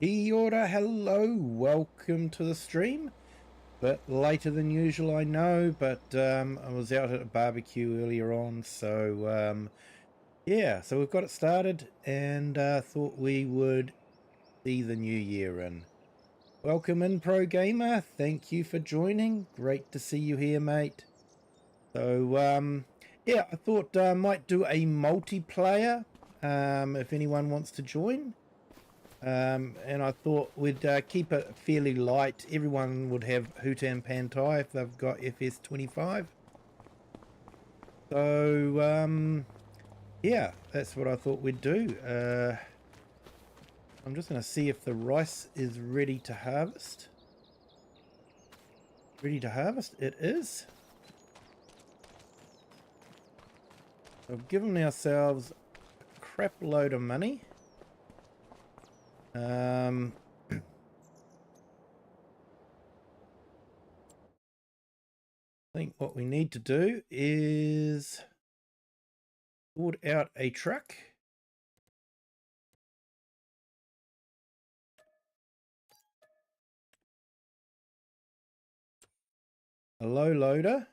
Kia ora, hello, welcome to the stream. Bit later than usual, I know, but I was out at a barbecue earlier on, so yeah, so we've got it started and thought we would see the new year in. Welcome in, Pro Gamer. Thank you for joining. Great to see you here, mate. So yeah, I thought I might do a multiplayer if anyone wants to join. And I thought we'd keep it fairly light. Everyone would have Hutan Pantai if they've got FS25. So, yeah, that's what I thought we'd do. I'm just going to see if the rice is ready to harvest. Ready to harvest? It is. We've given ourselves a crap load of money. I think what we need to do is sort out a truck. A low loader.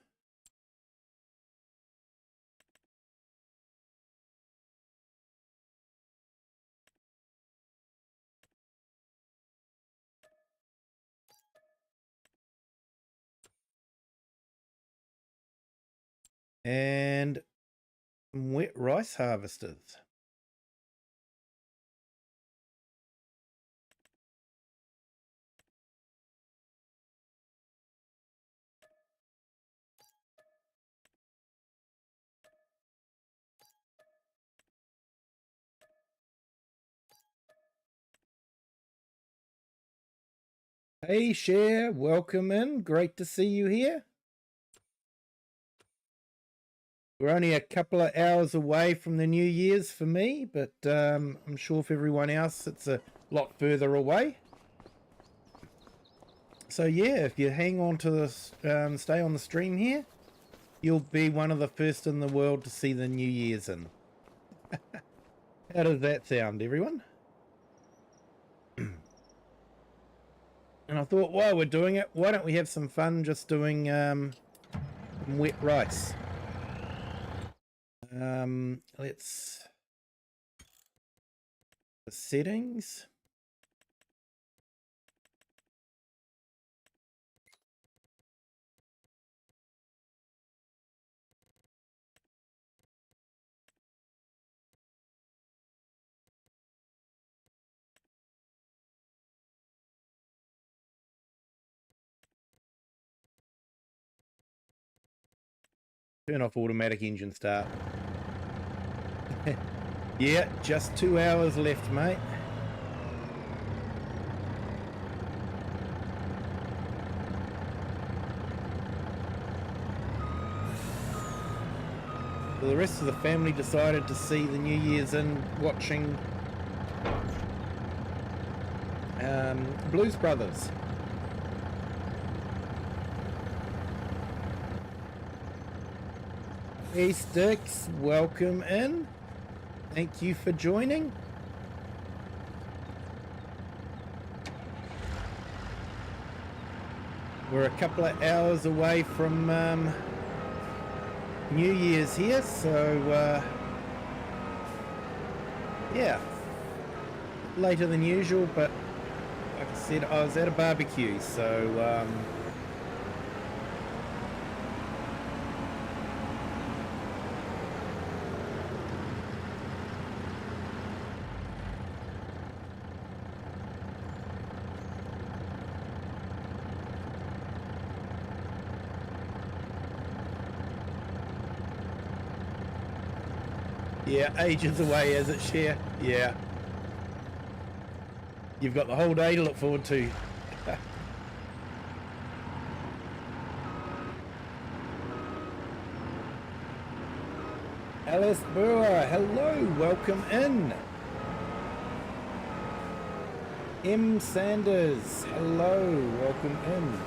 And some wet rice harvesters. Hey, Cher, welcome in. Great to see you here. We're only a couple of hours away from the New Year's for me, but I'm sure for everyone else it's a lot further away. So yeah, if you hang on to this, stay on the stream here, you'll be one of the first in the world to see the New Year's in. How does that sound, everyone? And I thought, while we're doing it, why don't we have some fun just doing wet rice? Let's the settings. Turn off automatic engine start. Yeah, just 2 hours left, mate. So the rest of the family decided to see the New Year's in watching Blues Brothers. Hey Sticks, welcome in. Thank you for joining. We're a couple of hours away from New Year's here, so yeah, later than usual, but like I said, I was at a barbecue, so yeah, ages away as it share. Yeah. You've got the whole day to look forward to. Alice Brewer, hello, welcome in. M. Sanders, hello, welcome in.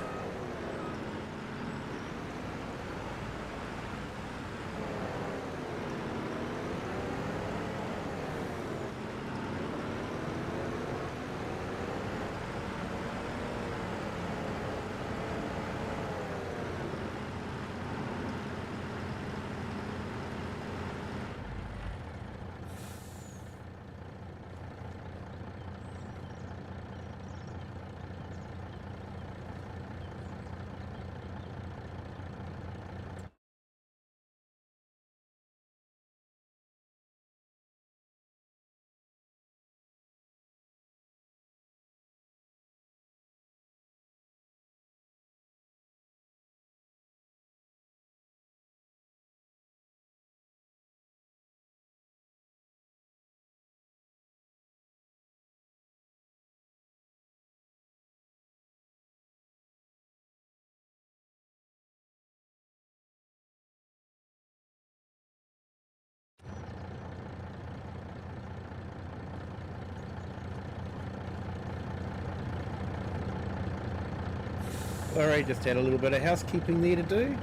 Sorry, just had a little bit of housekeeping there to do.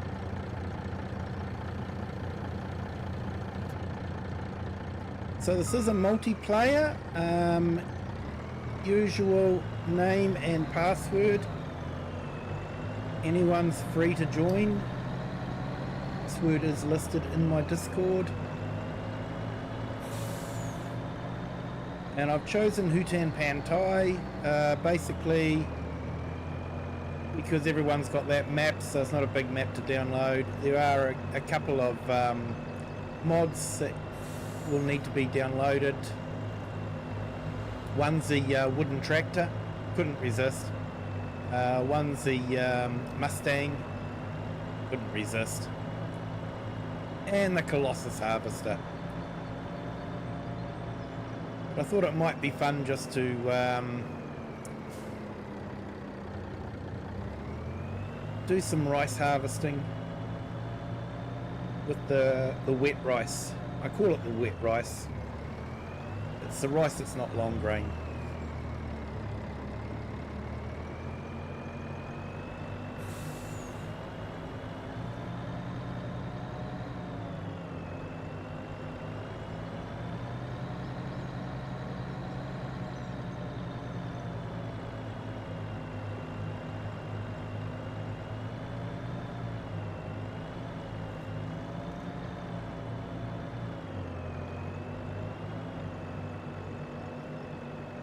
So this is a multiplayer, usual name and password. Anyone's free to join. Password is listed in my Discord. And I've chosen Hutan Pantai, basically because everyone's got that map, so it's not a big map to download. There are a couple of mods that will need to be downloaded. One's the wooden tractor, couldn't resist. One's the Mustang, couldn't resist. And the Colossus Harvester. I thought it might be fun just to do some rice harvesting with the wet rice. I call it the wet rice. It's the rice that's not long grain.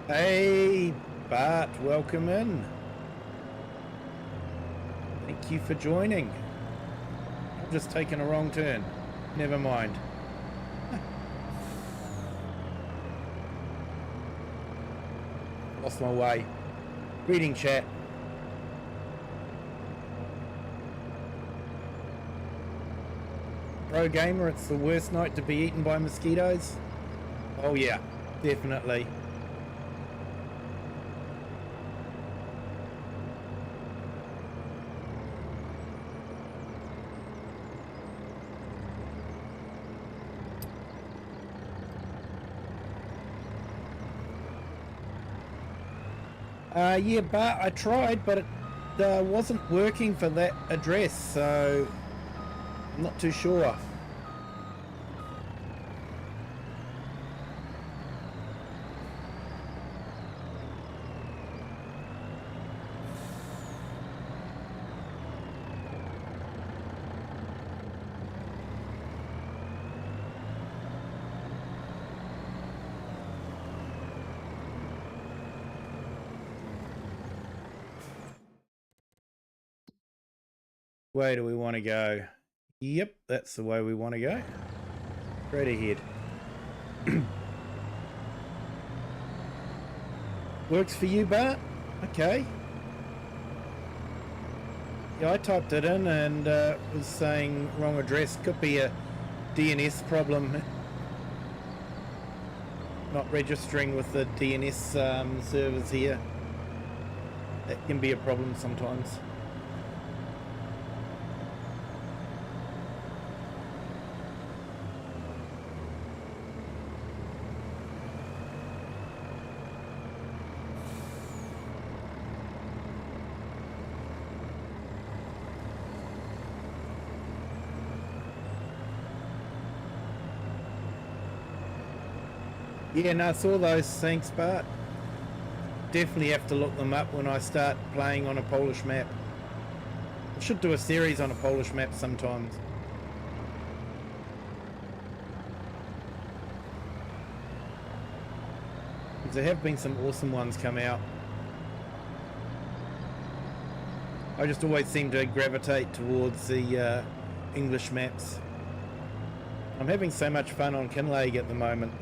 Hey, Bart, welcome in. Thank you for joining. I've just taken a wrong turn. Never mind. Lost my way. Reading chat. Pro gamer, it's the worst night to be eaten by mosquitoes. Oh yeah, definitely. Yeah, but I tried, but it wasn't working for that address, so I'm not too sure. Where do we want to go? Yep, that's the way we want to go. Straight ahead. Works for you, Bart? Okay. Yeah, I typed it in and was saying wrong address. Could be a DNS problem. Not registering with the DNS servers here. That can be a problem sometimes. Yeah, no, I saw those. Thanks, Bart. Definitely have to look them up when I start playing on a Polish map. I should do a series on a Polish map sometimes. Because there have been some awesome ones come out. I just always seem to gravitate towards the English maps. I'm having so much fun on Kinleg at the moment.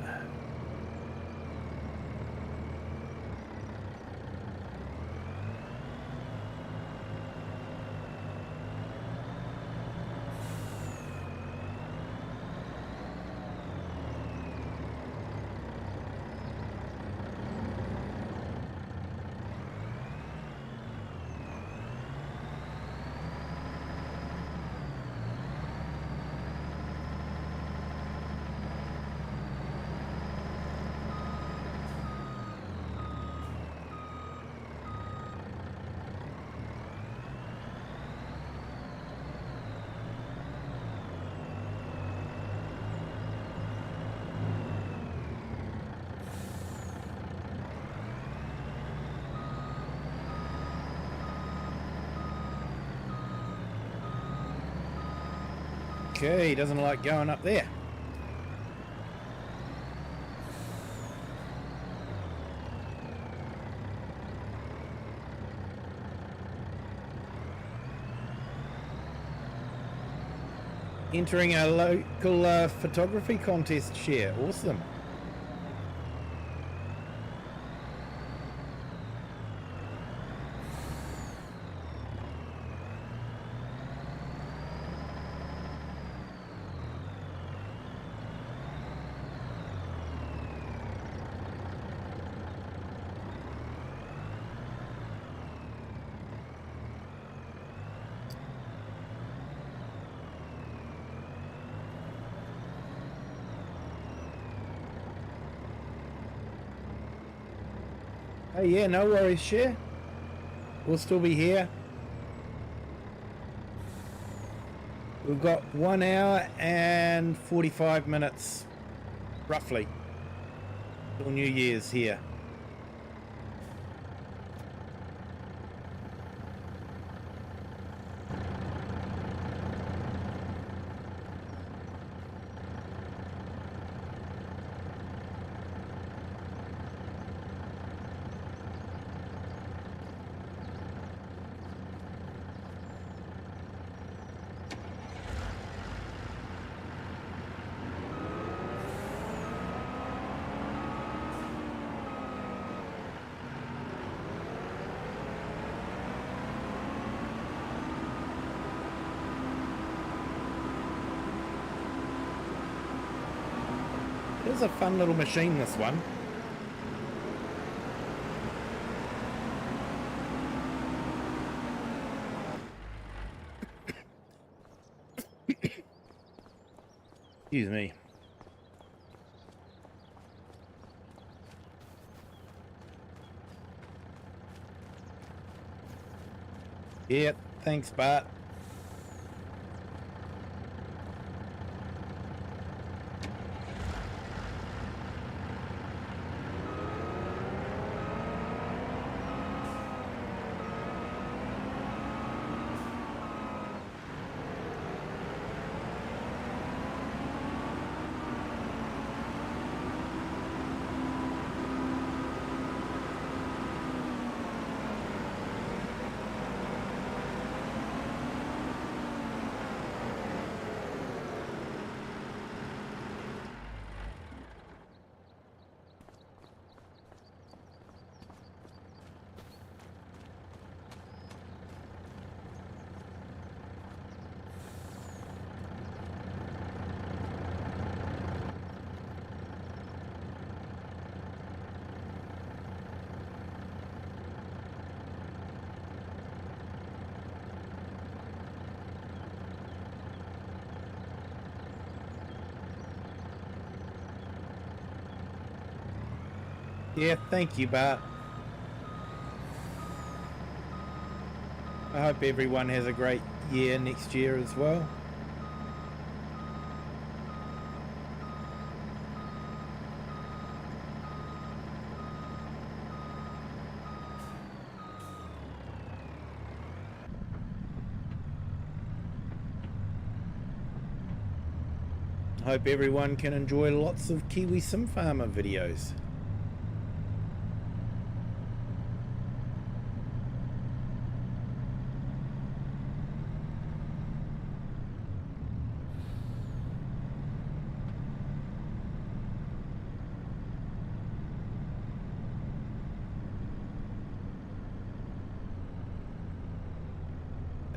Okay, doesn't like going up there. Entering a local photography contest share. Awesome. Oh yeah, no worries, share. We'll still be here. We've got 1 hour and 45 minutes, roughly, till New Year's here. It's a fun little machine, this one. Excuse me. Yep, thanks, Bart. Yeah, thank you, Bart. I hope everyone has a great year next year as well. I hope everyone can enjoy lots of Kiwi Sim Farmer videos.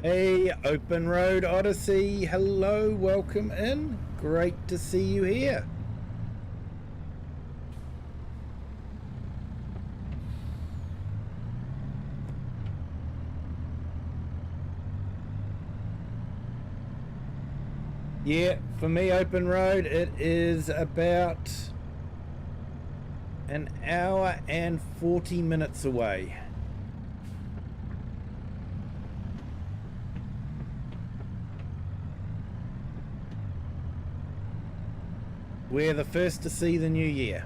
Hey, Open Road Odyssey, hello, welcome in. Great to see you here. Yeah, for me, Open Road, it is about an hour and 40 minutes away. We're the first to see the new year.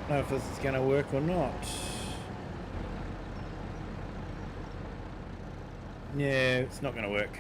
I don't know if this is going to work or not. Yeah, it's not going to work.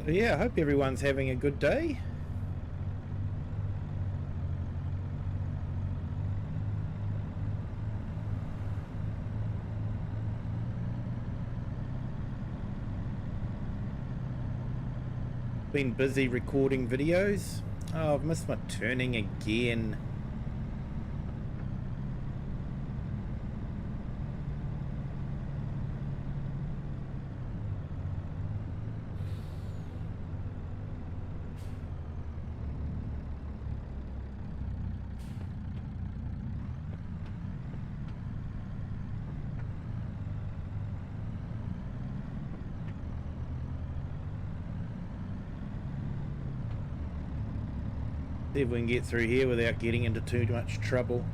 Yeah, I hope everyone's having a good day. Been busy recording videos. Oh, I've missed my turning again. See if we can get through here without getting into too much trouble.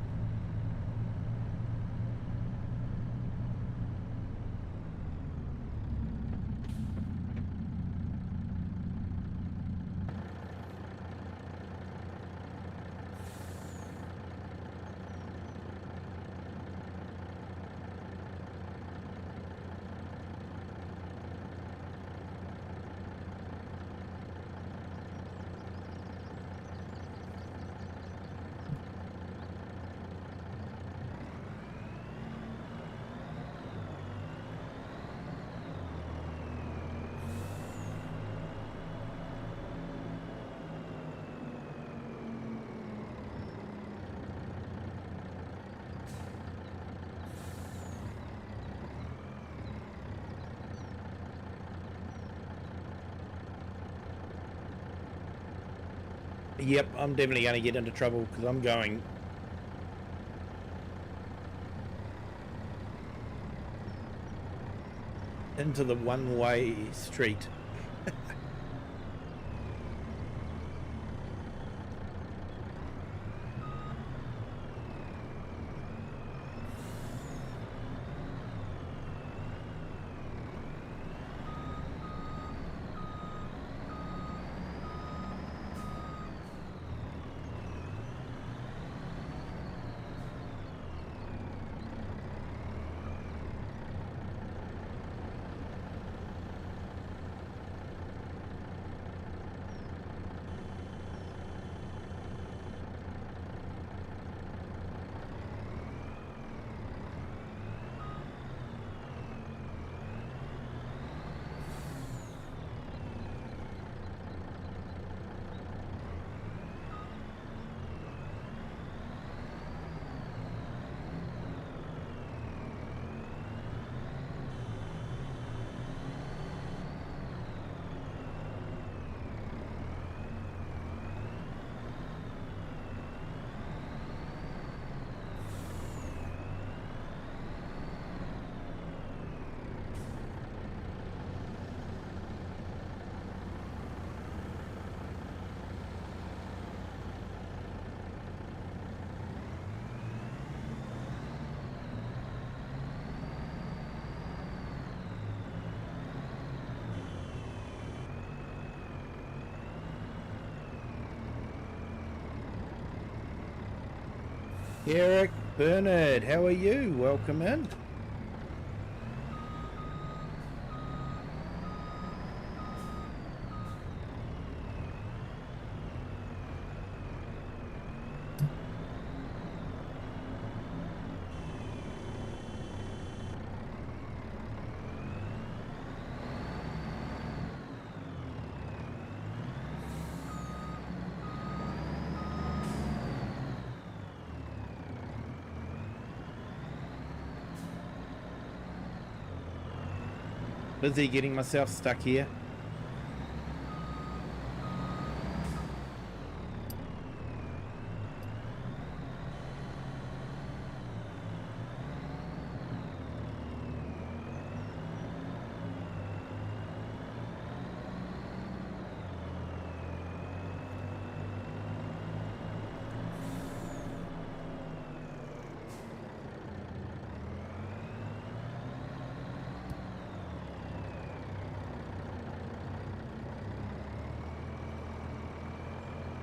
Yep, I'm definitely going to get into trouble because I'm going into the one-way street. Eric Bernard, how are you? Welcome in. Busy getting myself stuck here.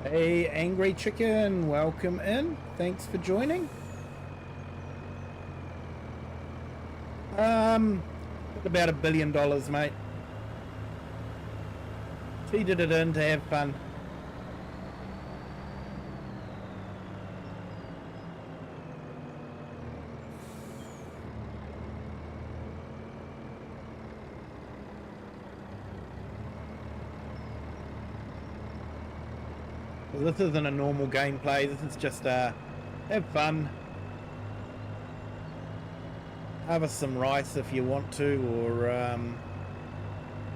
Hey, Angry Chicken, welcome in. Thanks for joining. About $1 billion, mate. Feeded it in to have fun. This isn't a normal gameplay, this is just have fun. Harvest some rice if you want to, or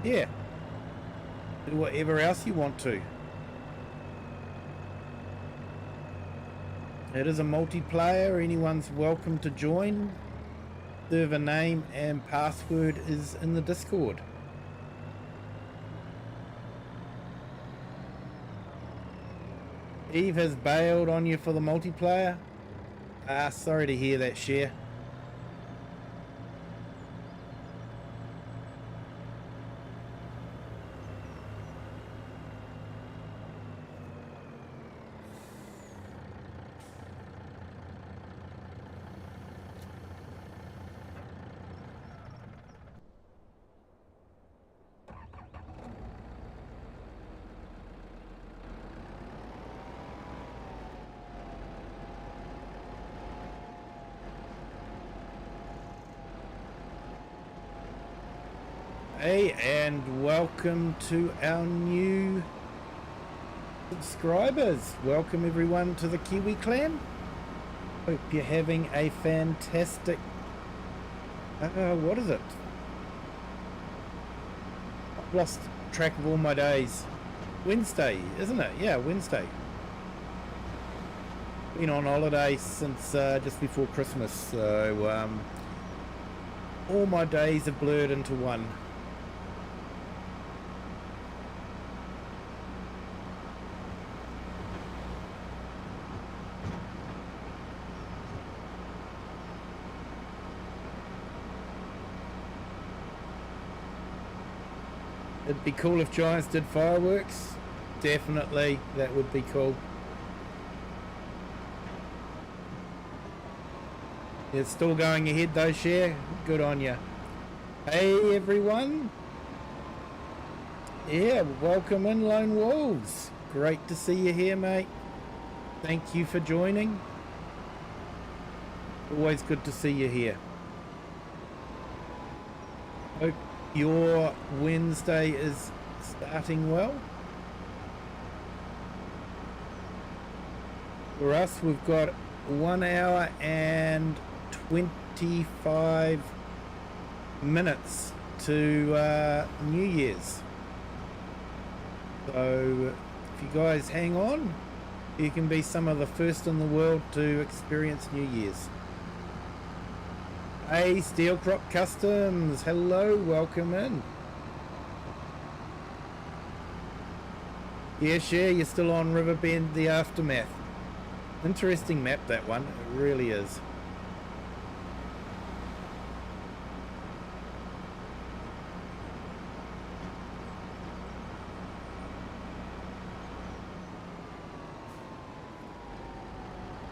yeah, do whatever else you want to. It is a multiplayer, anyone's welcome to join. Server name and password is in the Discord. Eve has bailed on you for the multiplayer. Sorry to hear that, Share. Hey, and welcome to our new subscribers. Welcome everyone to the Kiwi clan. Hope you're having a fantastic what is it? I've lost track of all my days. Wednesday, isn't it? Yeah, Wednesday. Been on holiday since just before Christmas, so all my days are blurred into one. It'd be cool if Giants did fireworks. Definitely, that would be cool. It's still going ahead though, Share. Good on you. Hey everyone. Yeah, welcome in, Lone Wolves. Great to see you here, mate. Thank you for joining. Always good to see you here. Hope your Wednesday is starting well. For us, we've got 1 hour and 25 minutes to New Year's. So if you guys hang on, you can be some of the first in the world to experience New Year's. Hey, Steel Crop Customs, hello, welcome in. Yeah, Share, you're still on Riverbend, the Aftermath. Interesting map, that one, it really is.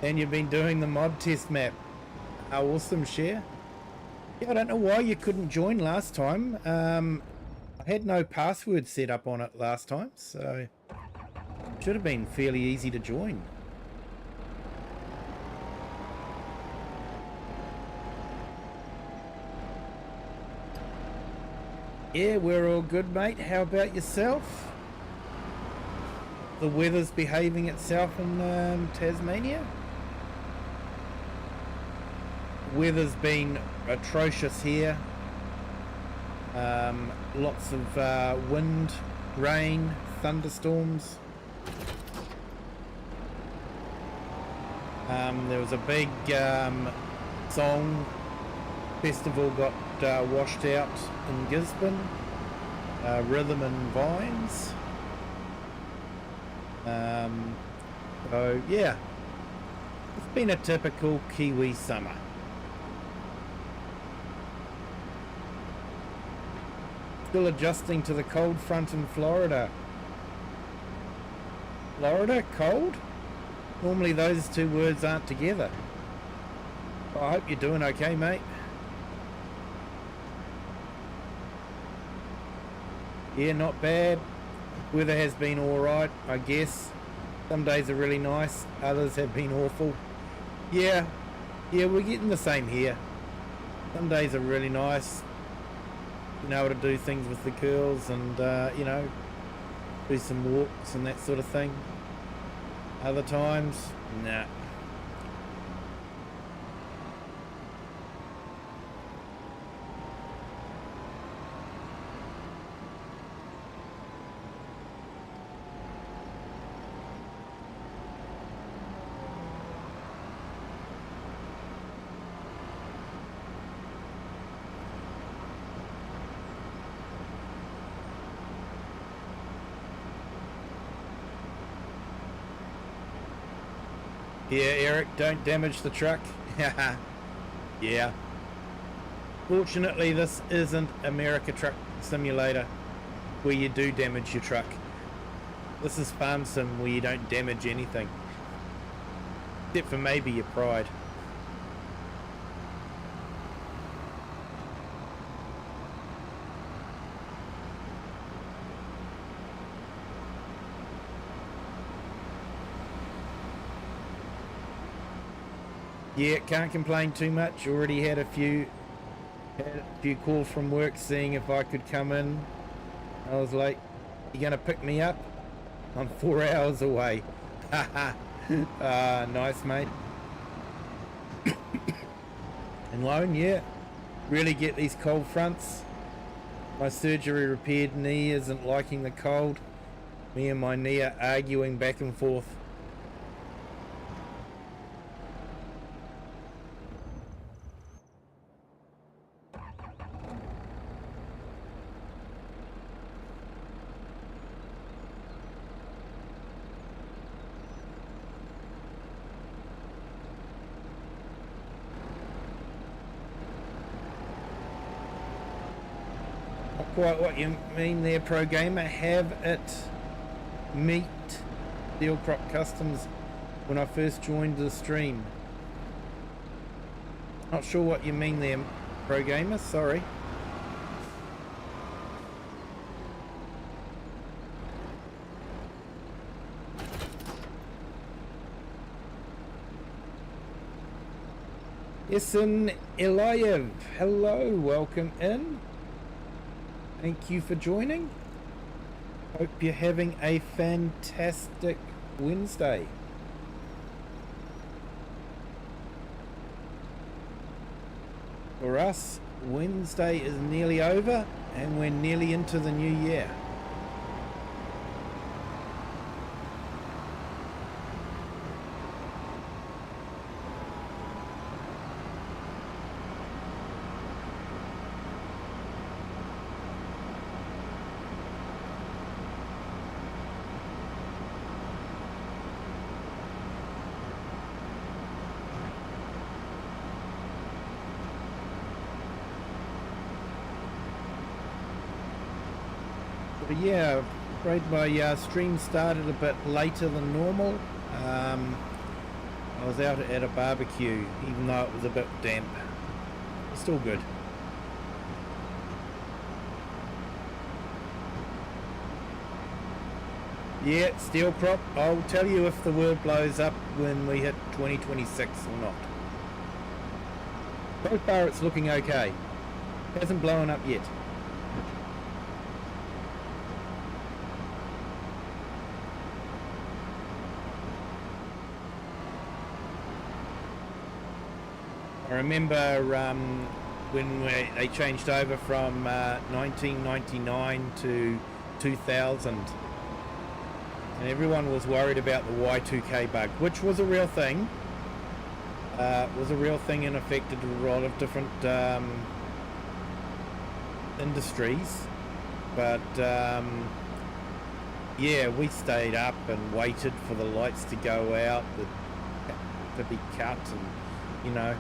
And you've been doing the mod test map. How awesome, Share. Yeah, I don't know why you couldn't join last time. I had no password set up on it last time, so should have been fairly easy to join. Yeah, we're all good, mate. How about yourself? The weather's behaving itself in Tasmania. Weather's been atrocious here. Lots of wind, rain, thunderstorms. There was a big song festival got washed out in Gisborne, Rhythm and Vines. So yeah, it's been a typical Kiwi summer. Still adjusting to the cold front in Florida. Florida, cold? Normally those two words aren't together. I hope you're doing okay, mate. Yeah, not bad. Weather has been alright, I guess. Some days are really nice, others have been awful. Yeah, we're getting the same here. Some days are really nice. Being able to do things with the girls and, you know, do some walks and that sort of thing. Other times, nah. Yeah, Eric, don't damage the truck. Yeah. Fortunately, this isn't America Truck Simulator where you do damage your truck. This is Farm Sim where you don't damage anything. Except for maybe your pride. Yeah, can't complain too much. Already had a few calls from work seeing if I could come in. I was like, you gonna pick me up? I'm 4 hours away. Haha. Nice, mate. And Lone, yeah. Really get these cold fronts. My surgery repaired knee isn't liking the cold. Me and my knee are arguing back and forth. Quite what you mean there, Pro Gamer. Have it meet Steel Crop Customs when I first joined the stream. Not sure what you mean there, Pro Gamer, sorry. Isin Eliyev, hello, welcome in. Thank you for joining. Hope you're having a fantastic Wednesday. For us, Wednesday is nearly over and we're nearly into the new year. But yeah, I'm afraid my stream started a bit later than normal. I was out at a barbecue, even though it was a bit damp. It's still good. Yeah, steel crop. I'll tell you if the world blows up when we hit 2026 or not. So far it's looking okay. Hasn't blown up yet. I remember when they changed over from 1999 to 2000, and everyone was worried about the Y2K bug, which was a real thing. And affected a lot of different industries, but yeah, we stayed up and waited for the lights to go out, to be cut, and you know,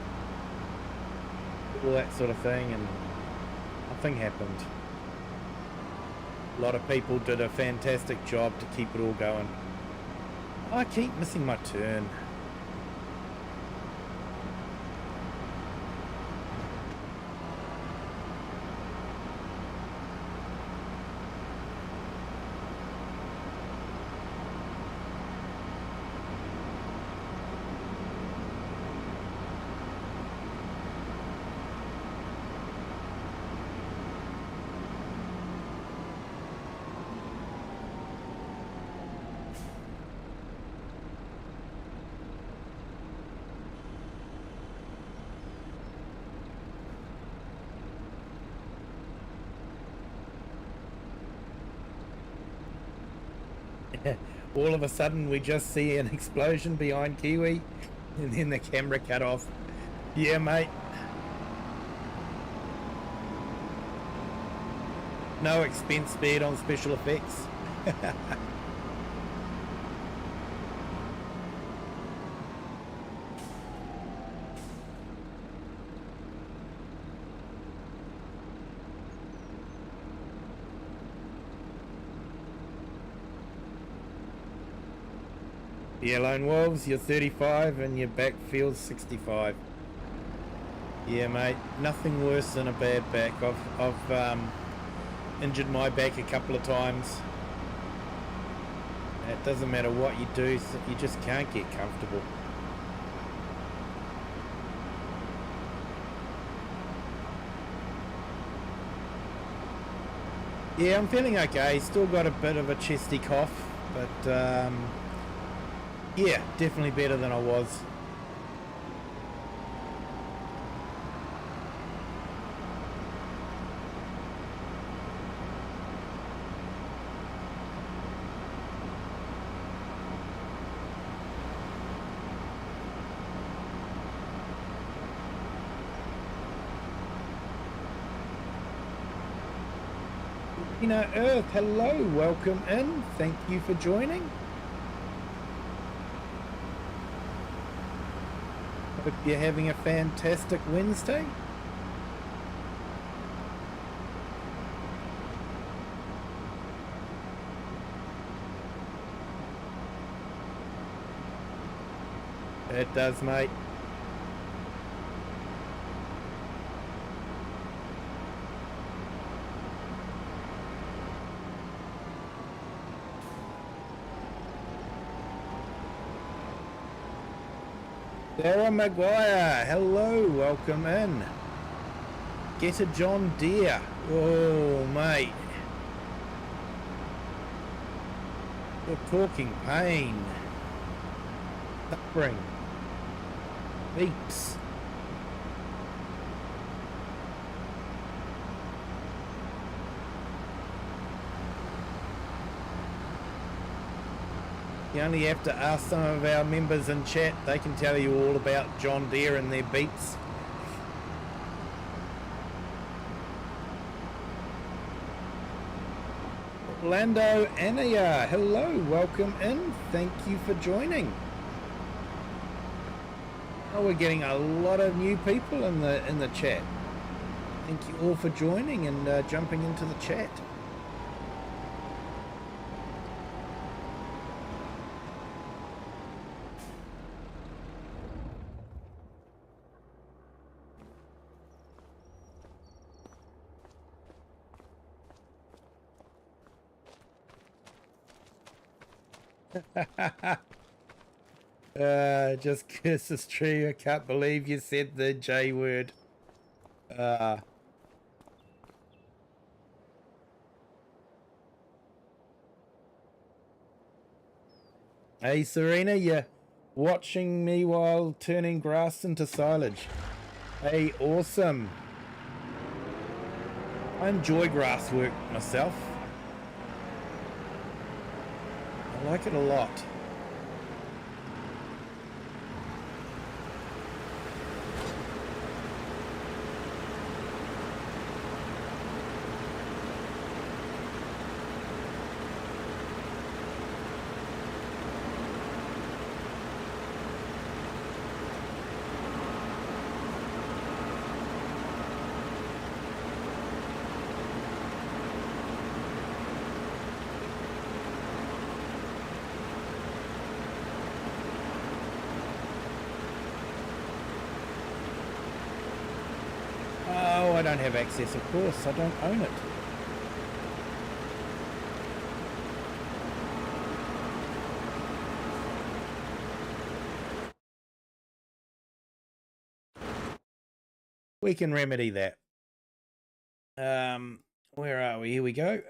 all that sort of thing, and nothing happened. A lot of people did a fantastic job to keep it all going. I keep missing my turn. All of a sudden we just see an explosion behind Kiwi and then the camera cut off. Yeah, mate. No expense spared on special effects. Yeah, Lone Wolves, you're 35 and your back feels 65. Yeah, mate, nothing worse than a bad back. I've injured my back a couple of times. It doesn't matter what you do, you just can't get comfortable. Yeah, I'm feeling okay. Still got a bit of a chesty cough, but yeah, definitely better than I was. You know, Earth, hello, welcome in. Thank you for joining. Hope you're having a fantastic Wednesday. It does, mate. Sarah Maguire, hello, welcome in. Get a John Deere. Oh, mate. You're talking pain. Suffering. Beeps. You only have to ask some of our members in chat. They can tell you all about John Deere and their beeps. Orlando Anaya, hello, welcome in. Thank you for joining. Oh, we're getting a lot of new people in the chat. Thank you all for joining and jumping into the chat. Just kiss is true. I can't believe you said the J word. Hey Serena, you're watching me while turning grass into silage. Hey, awesome. I enjoy grass work myself. I like it a lot. Oh, I don't have access, of course. I don't own it. We can remedy that. Where are we? Here we go.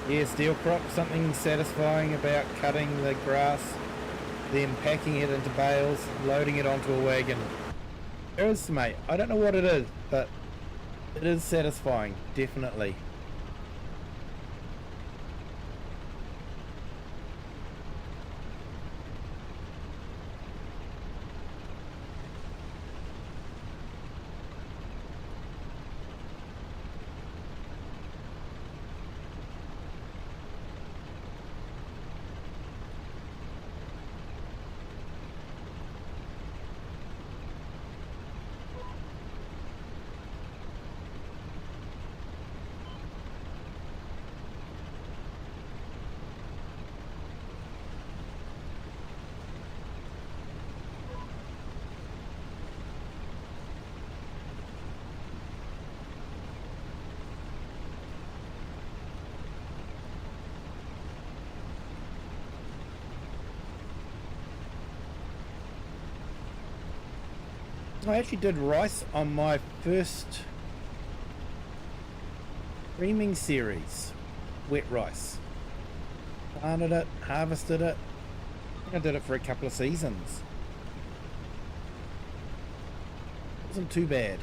Yeah, steel crop, something satisfying about cutting the grass, then packing it into bales, loading it onto a wagon. There is, mate. I don't know what it is, but it is satisfying, definitely. I actually did rice on my first streaming series, wet rice. Planted it, harvested it. I did it for a couple of seasons. Wasn't too bad.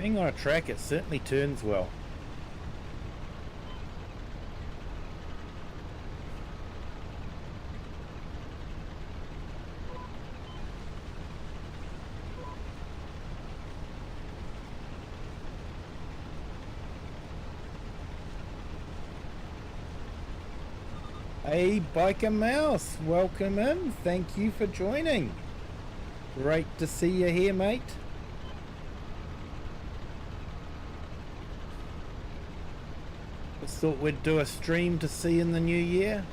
Being on a track, it certainly turns well. Hey, Biker Mouse, welcome in. Thank you for joining. Great to see you here, mate. Just thought we'd do a stream to see in the new year.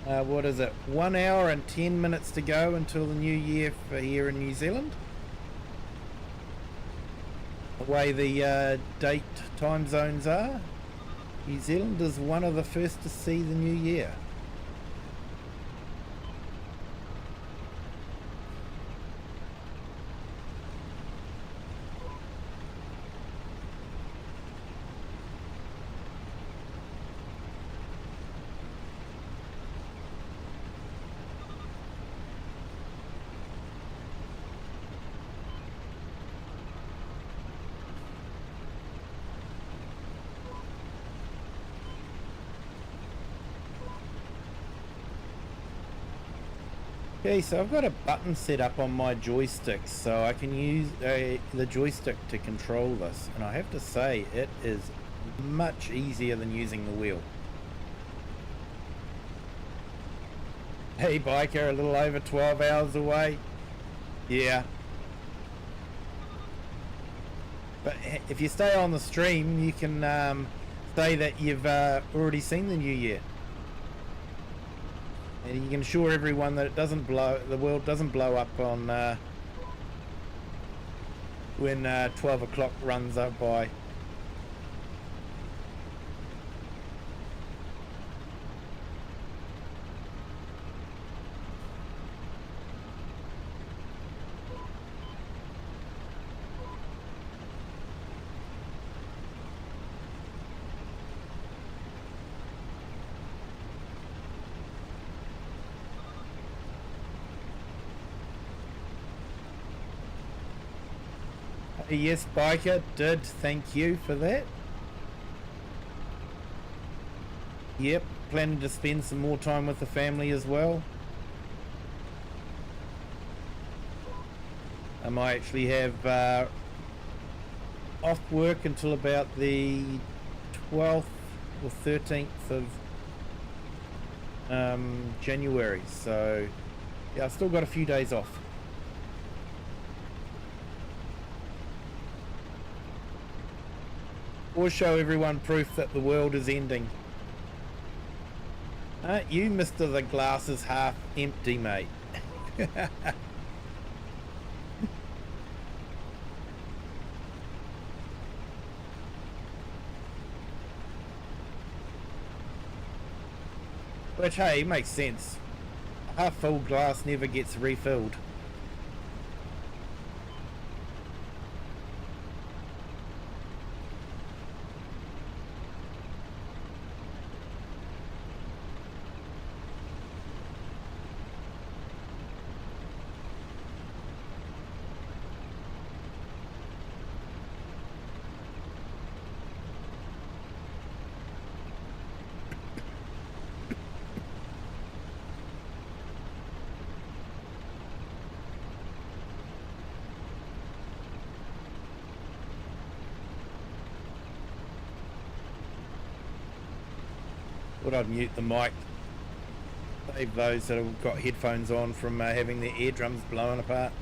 What is it? 1 hour and 10 minutes to go until the new year for here in New Zealand. The way the date time zones are, New Zealand is one of the first to see the new year. Okay, so I've got a button set up on my joystick, so I can use the joystick to control this, and I have to say it is much easier than using the wheel. Hey biker, a little over 12 hours away. Yeah. But if you stay on the stream, you can say that you've already seen the new year. And you can assure everyone that the world doesn't blow up on when 12 o'clock runs up by. Yes, biker did. Thank you for that. Yep, planning to spend some more time with the family as well. I might actually have off work until about the 12th or 13th of January. So yeah, I've still got a few days off. Or show everyone proof that the world is ending. Aren't you Mr. The glass is half empty, mate? Which, hey, makes sense. A half full glass never gets refilled. Thought I'd mute the mic. Save those that have got headphones on from having their eardrums blown apart.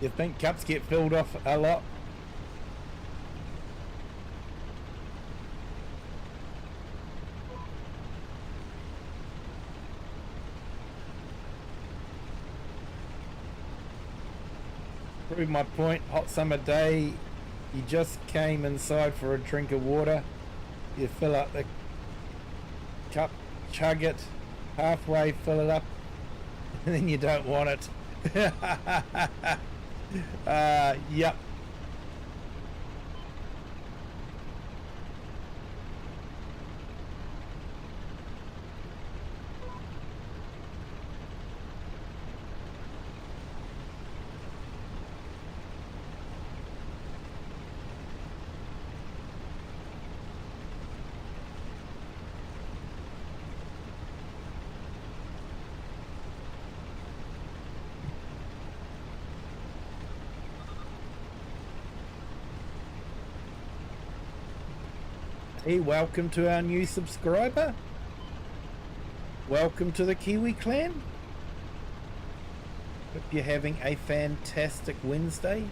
You think cups get filled off a lot? Prove my point. Hot summer day, you just came inside for a drink of water, you fill up the cup, chug it, halfway fill it up, and then you don't want it. Yep. Hey, welcome to our new subscriber. Welcome to the Kiwi clan. Hope you're having a fantastic Wednesday.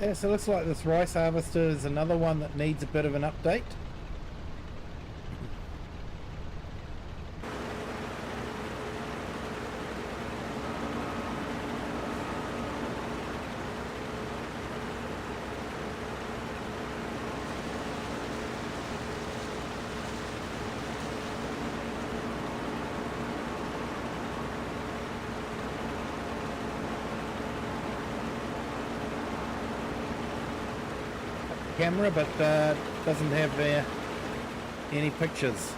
Yeah, so it looks like this rice harvester is another one that needs a bit of an update. Camera, but doesn't have any pictures.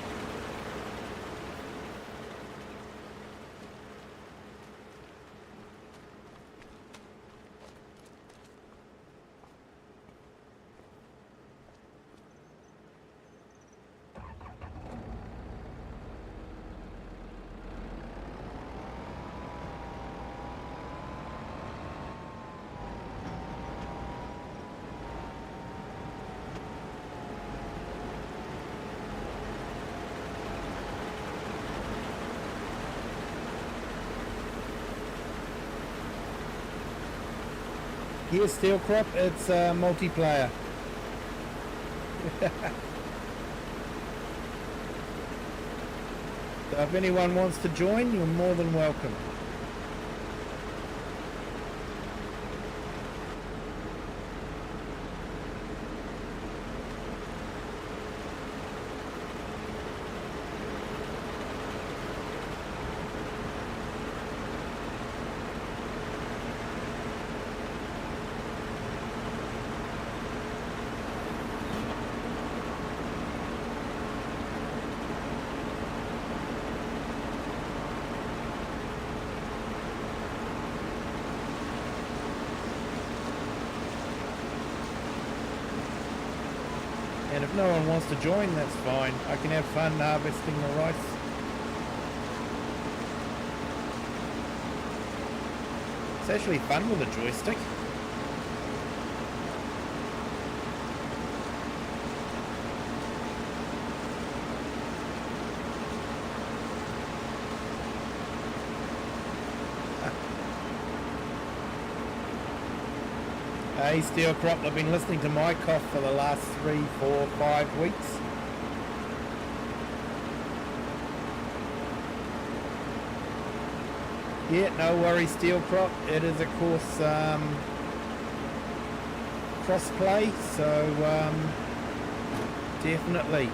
Here's Steel Crop, it's multiplayer. So if anyone wants to join, you're more than welcome. And if no one wants to join, that's fine. I can have fun harvesting the rice. It's actually fun with a joystick. Hey, Steel Crop, I've been listening to my cough for the last 3, 4, 5 weeks. Yeah, no worries, Steel Crop. It is, of course, cross-play, so definitely.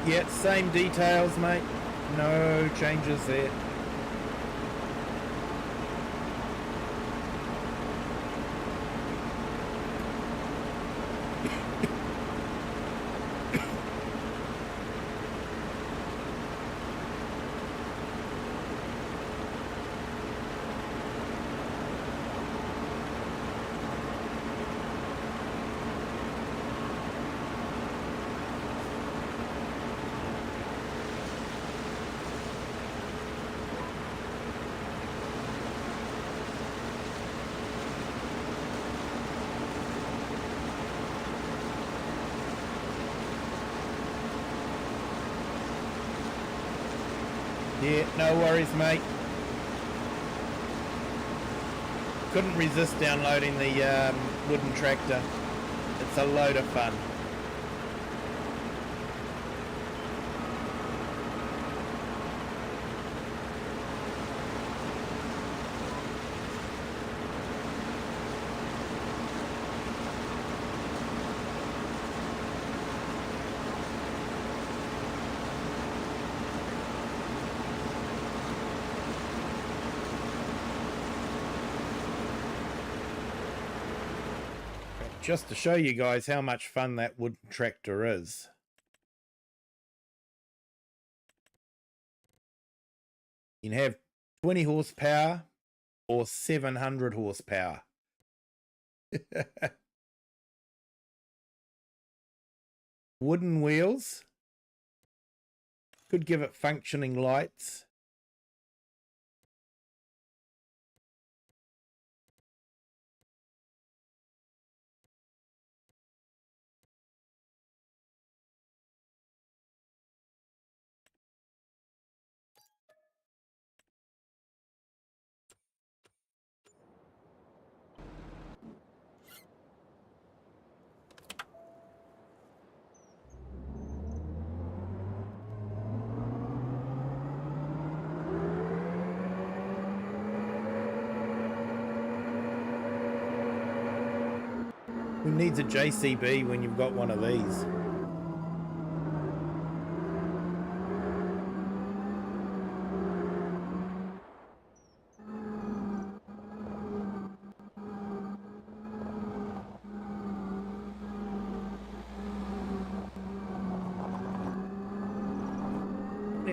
Yeah, same details, mate. No changes there. Yeah, no worries, mate. Couldn't resist downloading the wooden tractor. It's a load of fun. Just to show you guys how much fun that wooden tractor is. You can have 20 horsepower or 700 horsepower. Wooden wheels. Could give it functioning lights. Who needs a JCB when you've got one of these?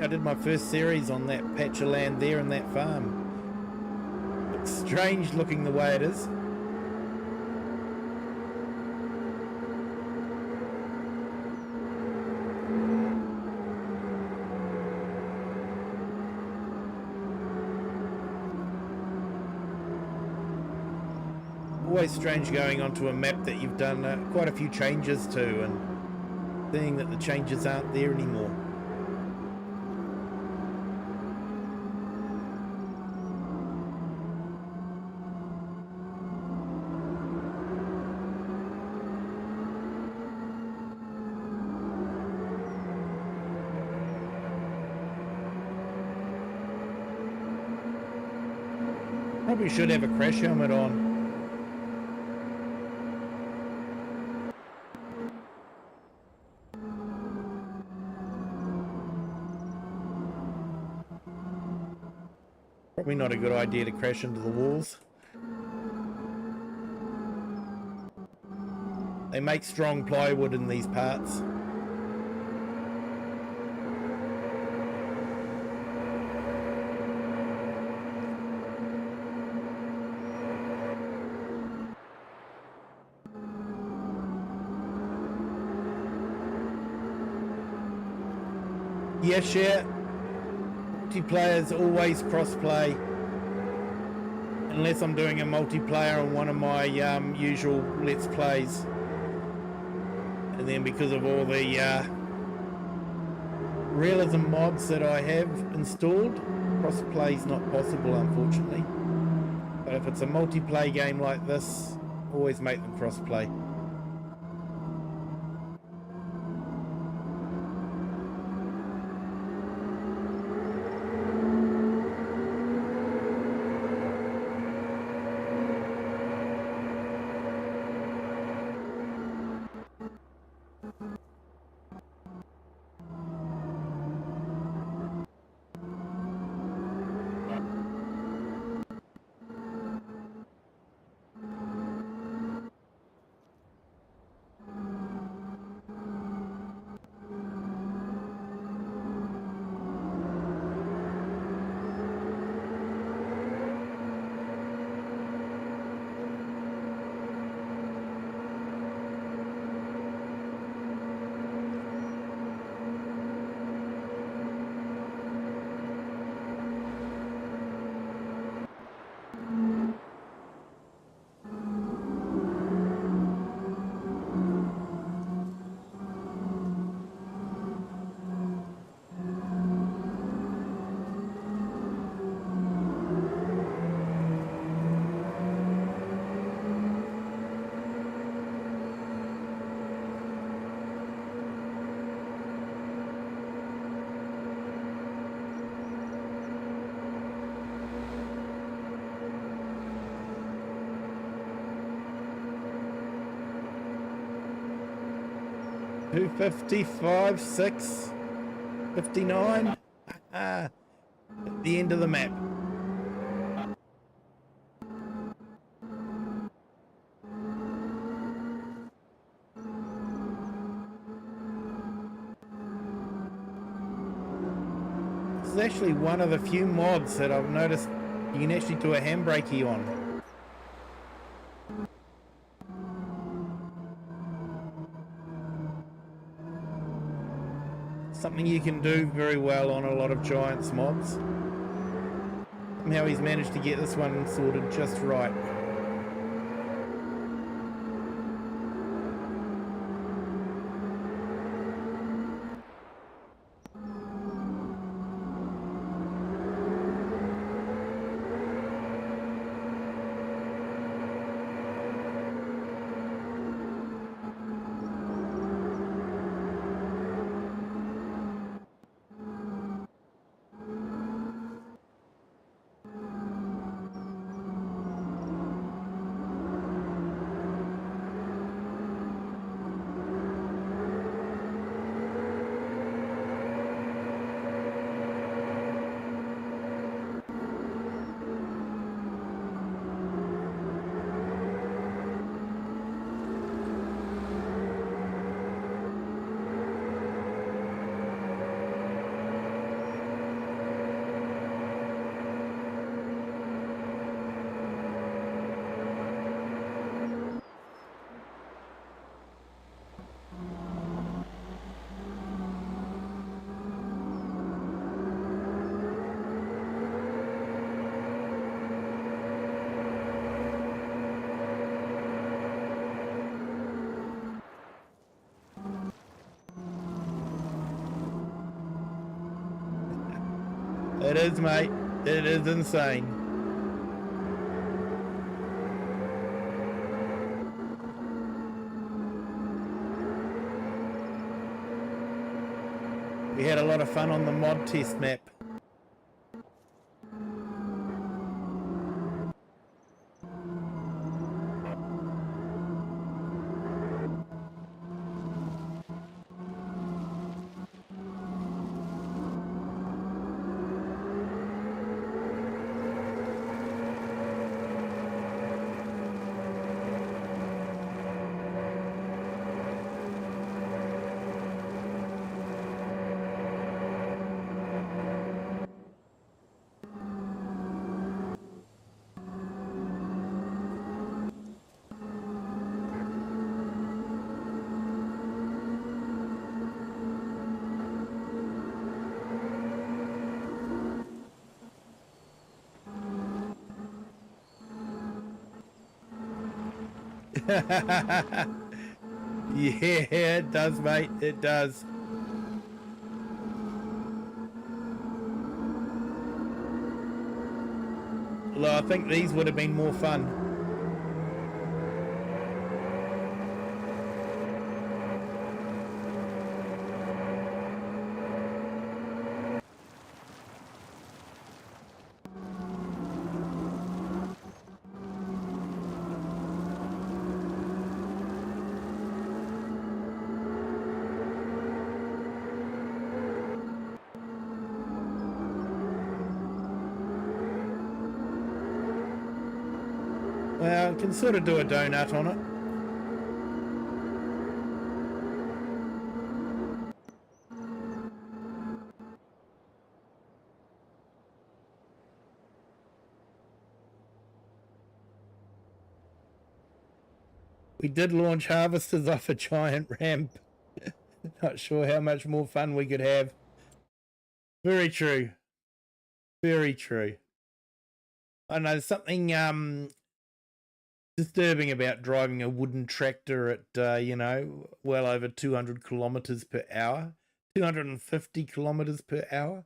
I did my first series on that patch of land there and that farm. It's strange looking the way it is. Always strange going onto a map that you've done quite a few changes to and seeing that the changes aren't there anymore. Probably should have a crash helmet on. Probably not a good idea to crash into the walls. They make strong plywood in these parts. Yes, yeah. Multiplayer's always cross-play. Unless I'm doing a multiplayer on one of my usual Let's Plays. And then because of all the realism mods that I have installed, cross-play's not possible, unfortunately. But if it's a multiplayer game like this, always make them cross-play. $255, 6, 59. At the end of the map. is actually one of the few mods that I've noticed you can actually do a handbrakey on. Something you can do very well on a lot of Giants mods. Somehow he's managed to get this one sorted just right. It is, mate. It is insane. We had a lot of fun on the mod test map. Yeah, it does, mate. It does. Although I think these would have been more fun. Well, can sort of do a donut on it. We did launch harvesters off a giant ramp. Not sure how much more fun we could have. Very true. Very true. I know there's something disturbing about driving a wooden tractor at well over 200 kilometers per hour, 250 kilometers per hour.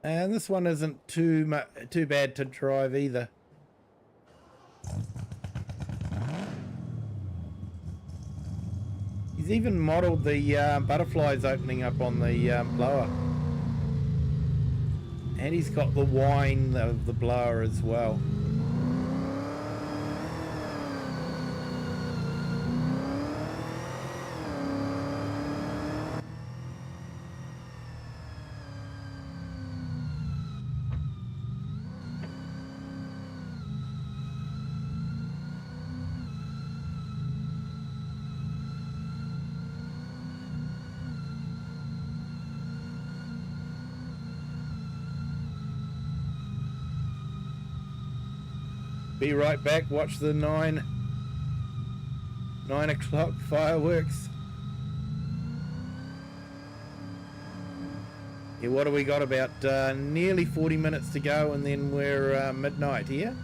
And this one isn't too bad to drive either. He's even modelled the butterflies opening up on the blower. And he's got the whine of the blower as well. Be right back. Watch the 9 o'clock fireworks. Yeah, what do we got? About nearly 40 minutes to go, and then we're midnight here.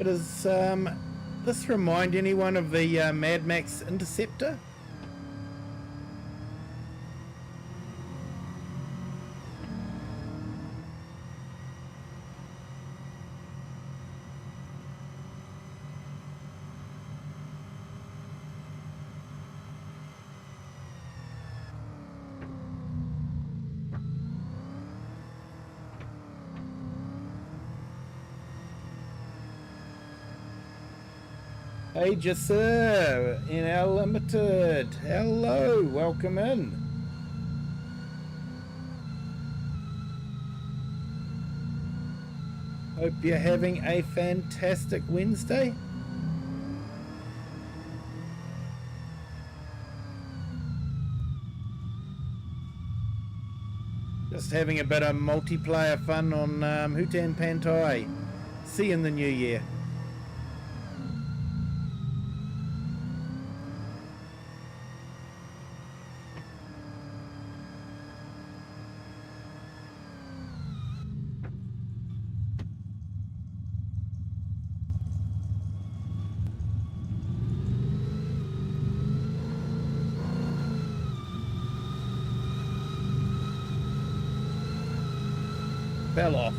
Does this remind anyone of the Mad Max Interceptor? Hey, Jasser in our limited. Hello, welcome in. Hope you're having a fantastic Wednesday. Just having a bit of multiplayer fun on Hutan Pantai. See you in the new year. Fell off.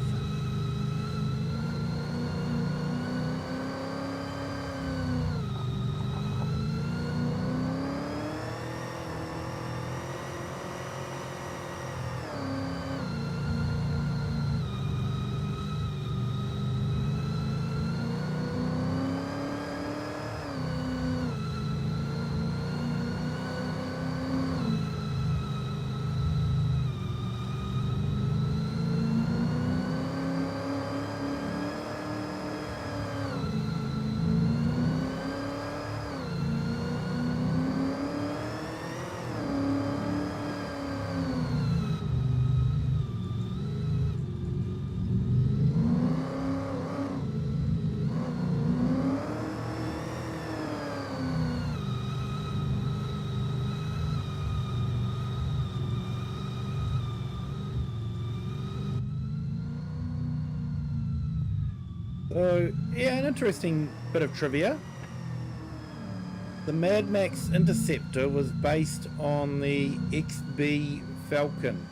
So, yeah, an interesting bit of trivia. The Mad Max Interceptor was based on the XB Falcon.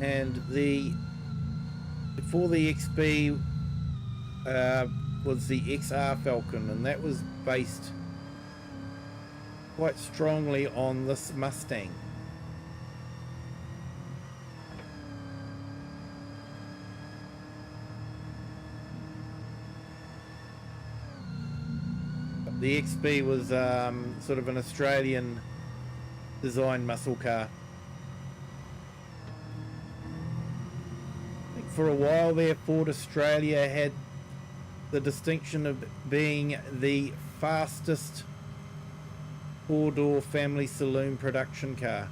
And before the XB was the XR Falcon, and that was based quite strongly on this Mustang. The XB was sort of an Australian design muscle car. I think for a while there, Ford Australia had the distinction of being the fastest four-door family saloon production car.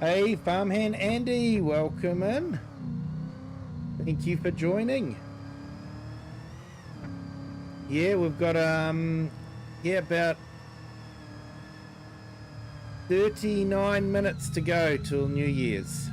Hey, Farmhand Andy, welcome in. Thank you for joining. Yeah, we've got about 39 minutes to go till New Year's.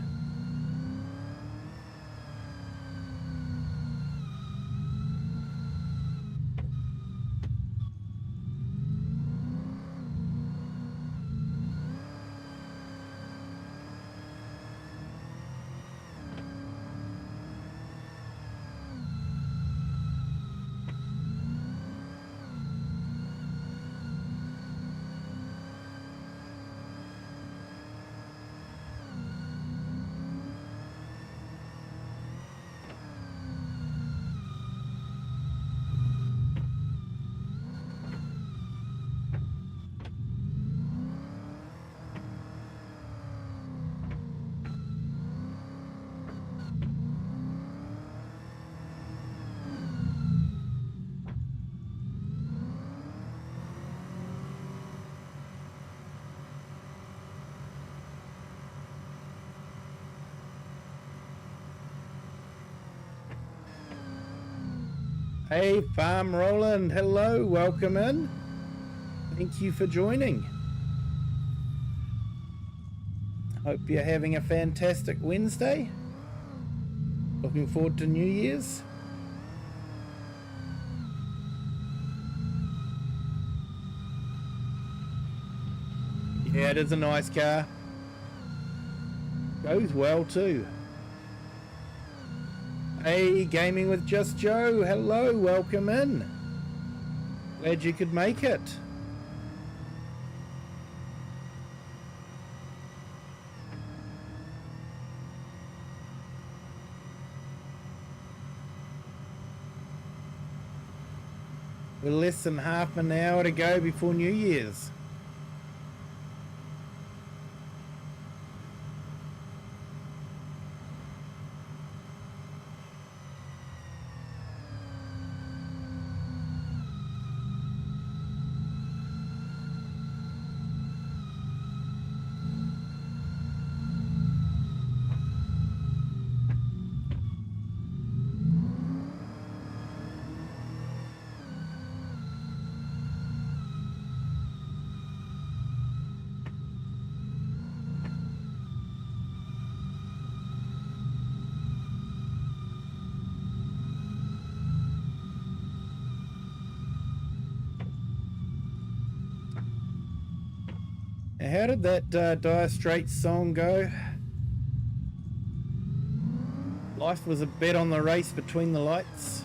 Hey, Farm Roland, hello, welcome in. Thank you for joining. Hope you're having a fantastic Wednesday. Looking forward to New Year's. Yeah, it is a nice car. Goes well too. Hey, Gaming with Just Joe, hello, welcome in. Glad you could make it. We're less than half an hour to go before New Year's. How did that Dire Straits song go? Life was a bet on the race between the lights.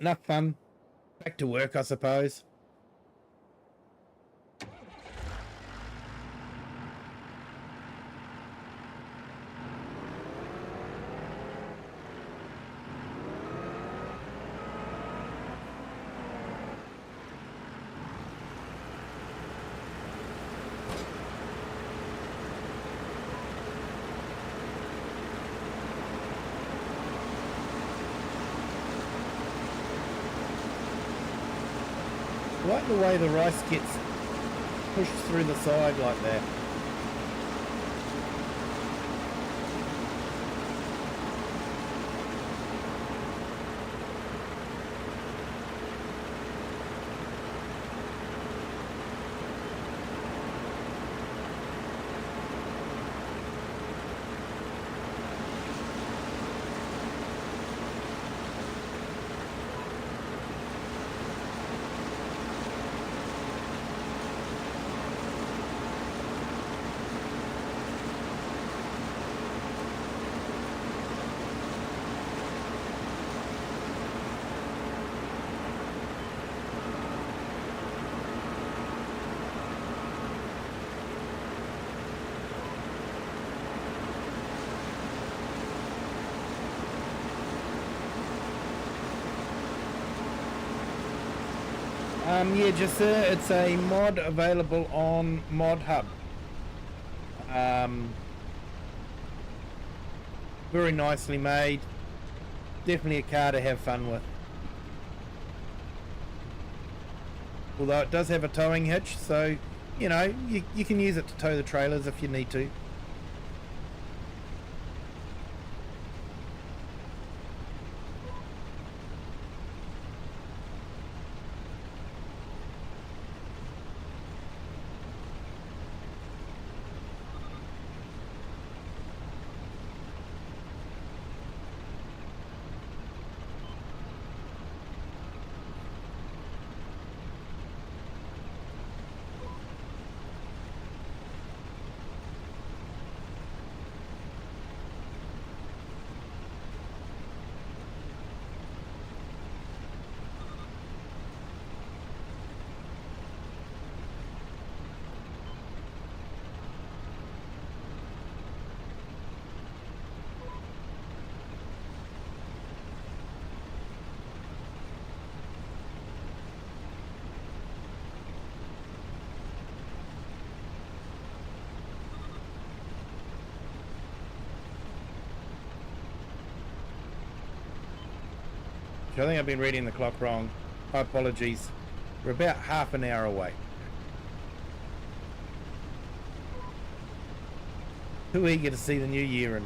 Enough fun. Back to work, I suppose. I like the way the rice gets pushed through the side like that. Yeah, just it's a mod available on Mod Hub. Very nicely made. Definitely a car to have fun with. Although it does have a towing hitch, so you know you can use it to tow the trailers if you need to. I think I've been reading the clock wrong. My apologies. We're about half an hour away. Too eager to see the new year in.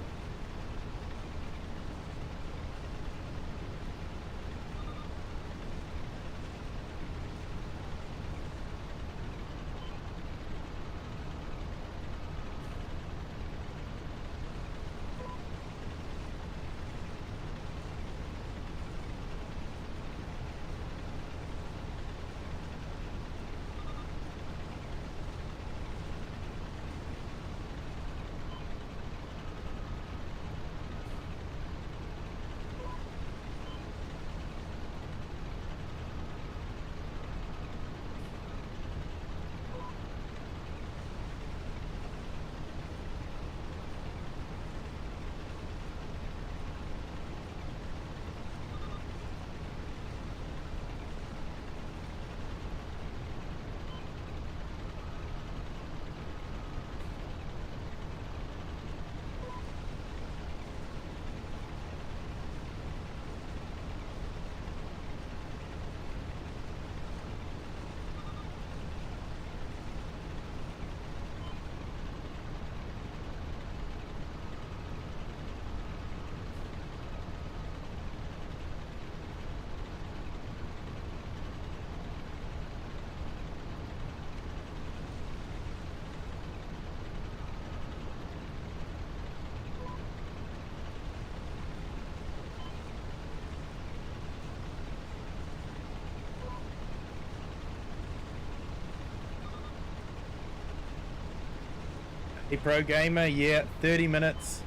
A pro gamer, yeah, 30 minutes.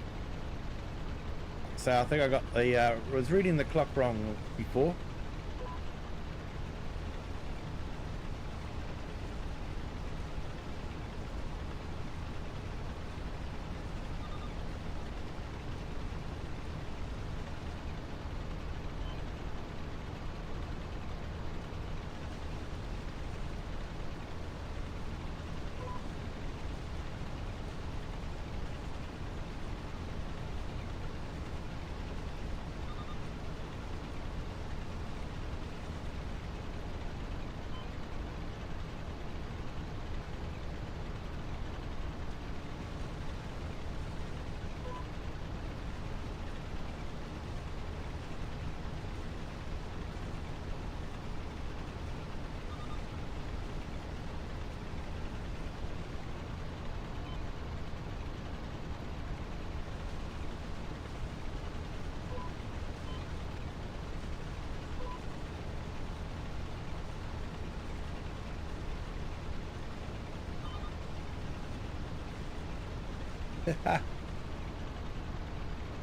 So I think I got the, was reading the clock wrong before.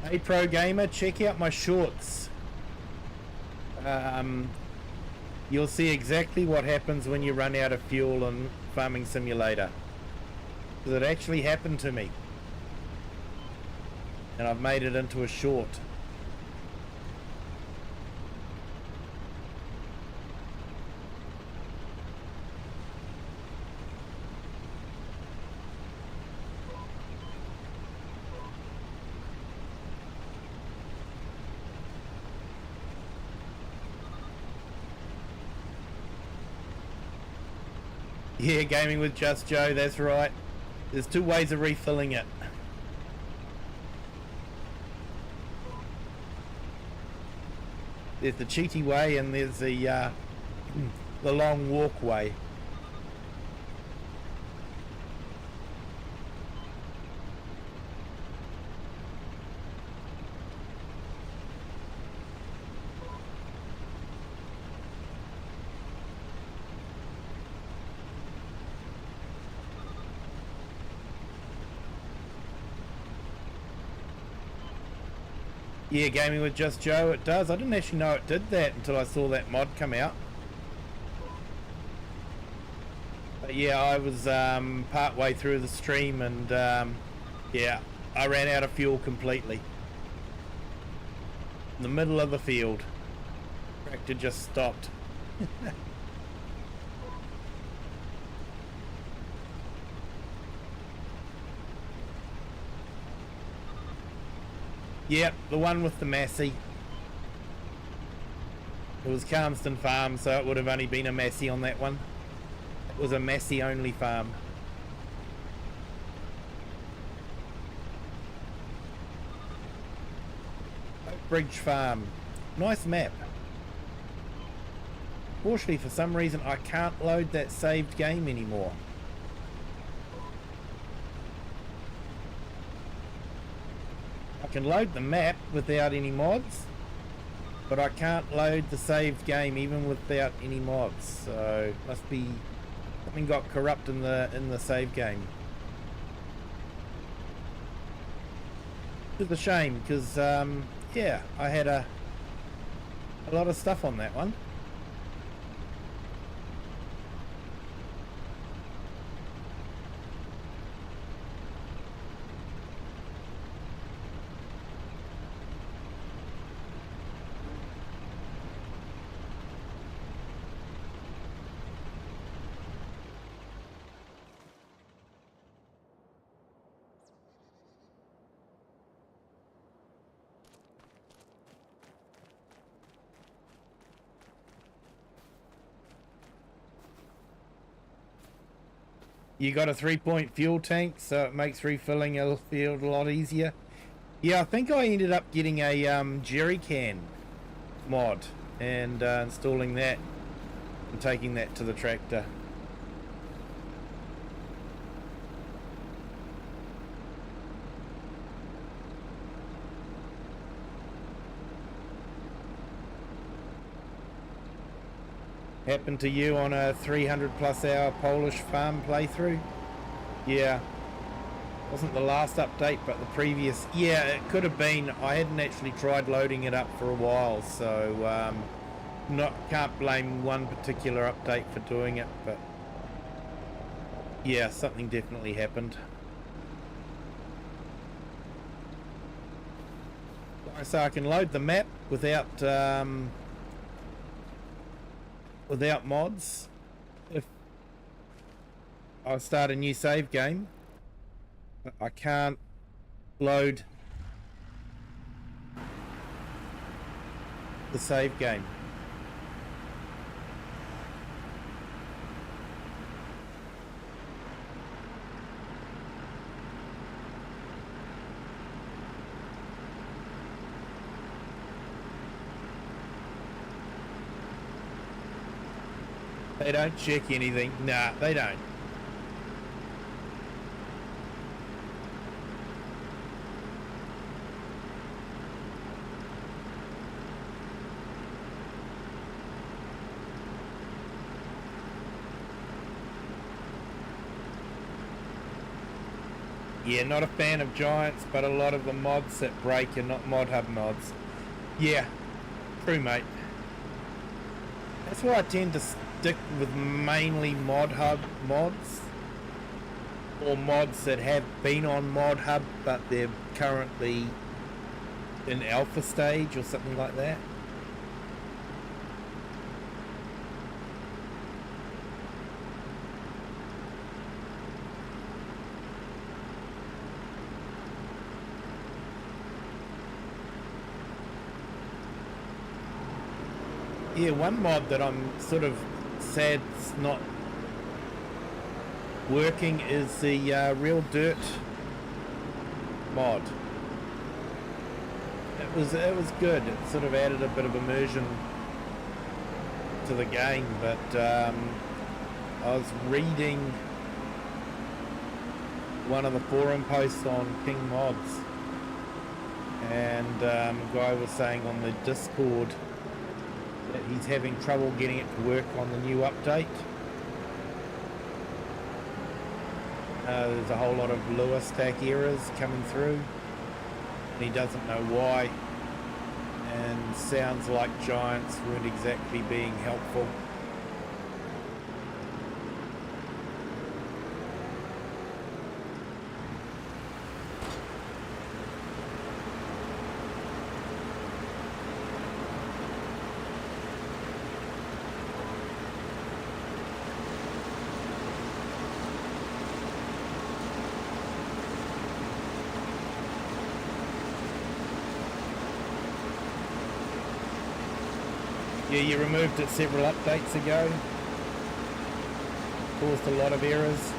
Hey pro gamer, check out my shorts. You'll see exactly what happens when you run out of fuel in Farming Simulator. Because it actually happened to me. And I've made it into a short. Yeah, gaming with Just Joe, that's right. There's two ways of refilling it. There's the cheaty way and there's the long walkway. Yeah, gaming with Just Joe, it does. I didn't actually know it did that until I saw that mod come out. But yeah, I was part way through the stream and yeah, I ran out of fuel completely. In the middle of the field. Tractor just stopped. Yep, the one with the Massey. It was Calmston Farm, so it would have only been a Massey on that one. It was a Massey only farm. Oak Bridge Farm. Nice map. Fortunately, for some reason, I can't load that saved game anymore. I can load the map without any mods, but I can't load the saved game even without any mods. So must be something got corrupt in the save game. It's a shame because yeah, I had a lot of stuff on that one. You got a 3-point fuel tank, so it makes refilling a field a lot easier. Yeah, I think I ended up getting a jerry can mod and installing that and taking that to the tractor. Happened to you on a 300 plus hour Polish farm playthrough? Yeah. Wasn't the last update, but the previous. Yeah, it could have been. I hadn't actually tried loading it up for a while, so can't blame one particular update for doing it, but yeah, something definitely happened. So I can load the map without mods. If I start a new save game, I can't load the save game. They don't check anything. Nah, they don't. Yeah, not a fan of giants, but a lot of the mods that break are not mod hub mods. Yeah, true, mate. That's why I tend to stick with mainly mod hub mods, or mods that have been on mod hub but they're currently in alpha stage or something like that. Yeah, one mod that I'm sort of sad's not working is the Real Dirt mod. It was good. It sort of added a bit of immersion to the game, but I was reading one of the forum posts on King Mods, and a guy was saying on the Discord that he's having trouble getting it to work on the new update. There's a whole lot of Lua stack errors coming through, and he doesn't know why, and sounds like Giants weren't exactly being helpful. Yeah, you removed it several updates ago. Caused a lot of errors.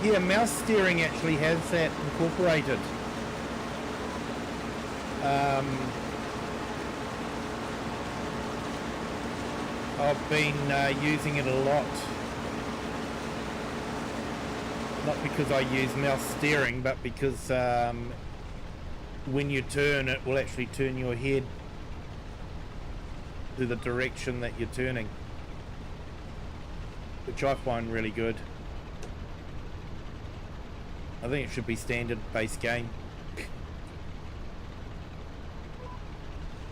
Yeah, mouse steering actually has that incorporated. I've been using it a lot. Not because I use mouse steering, but because when you turn, it will actually turn your head to the direction that you're turning, which I find really good. I think it should be standard base game.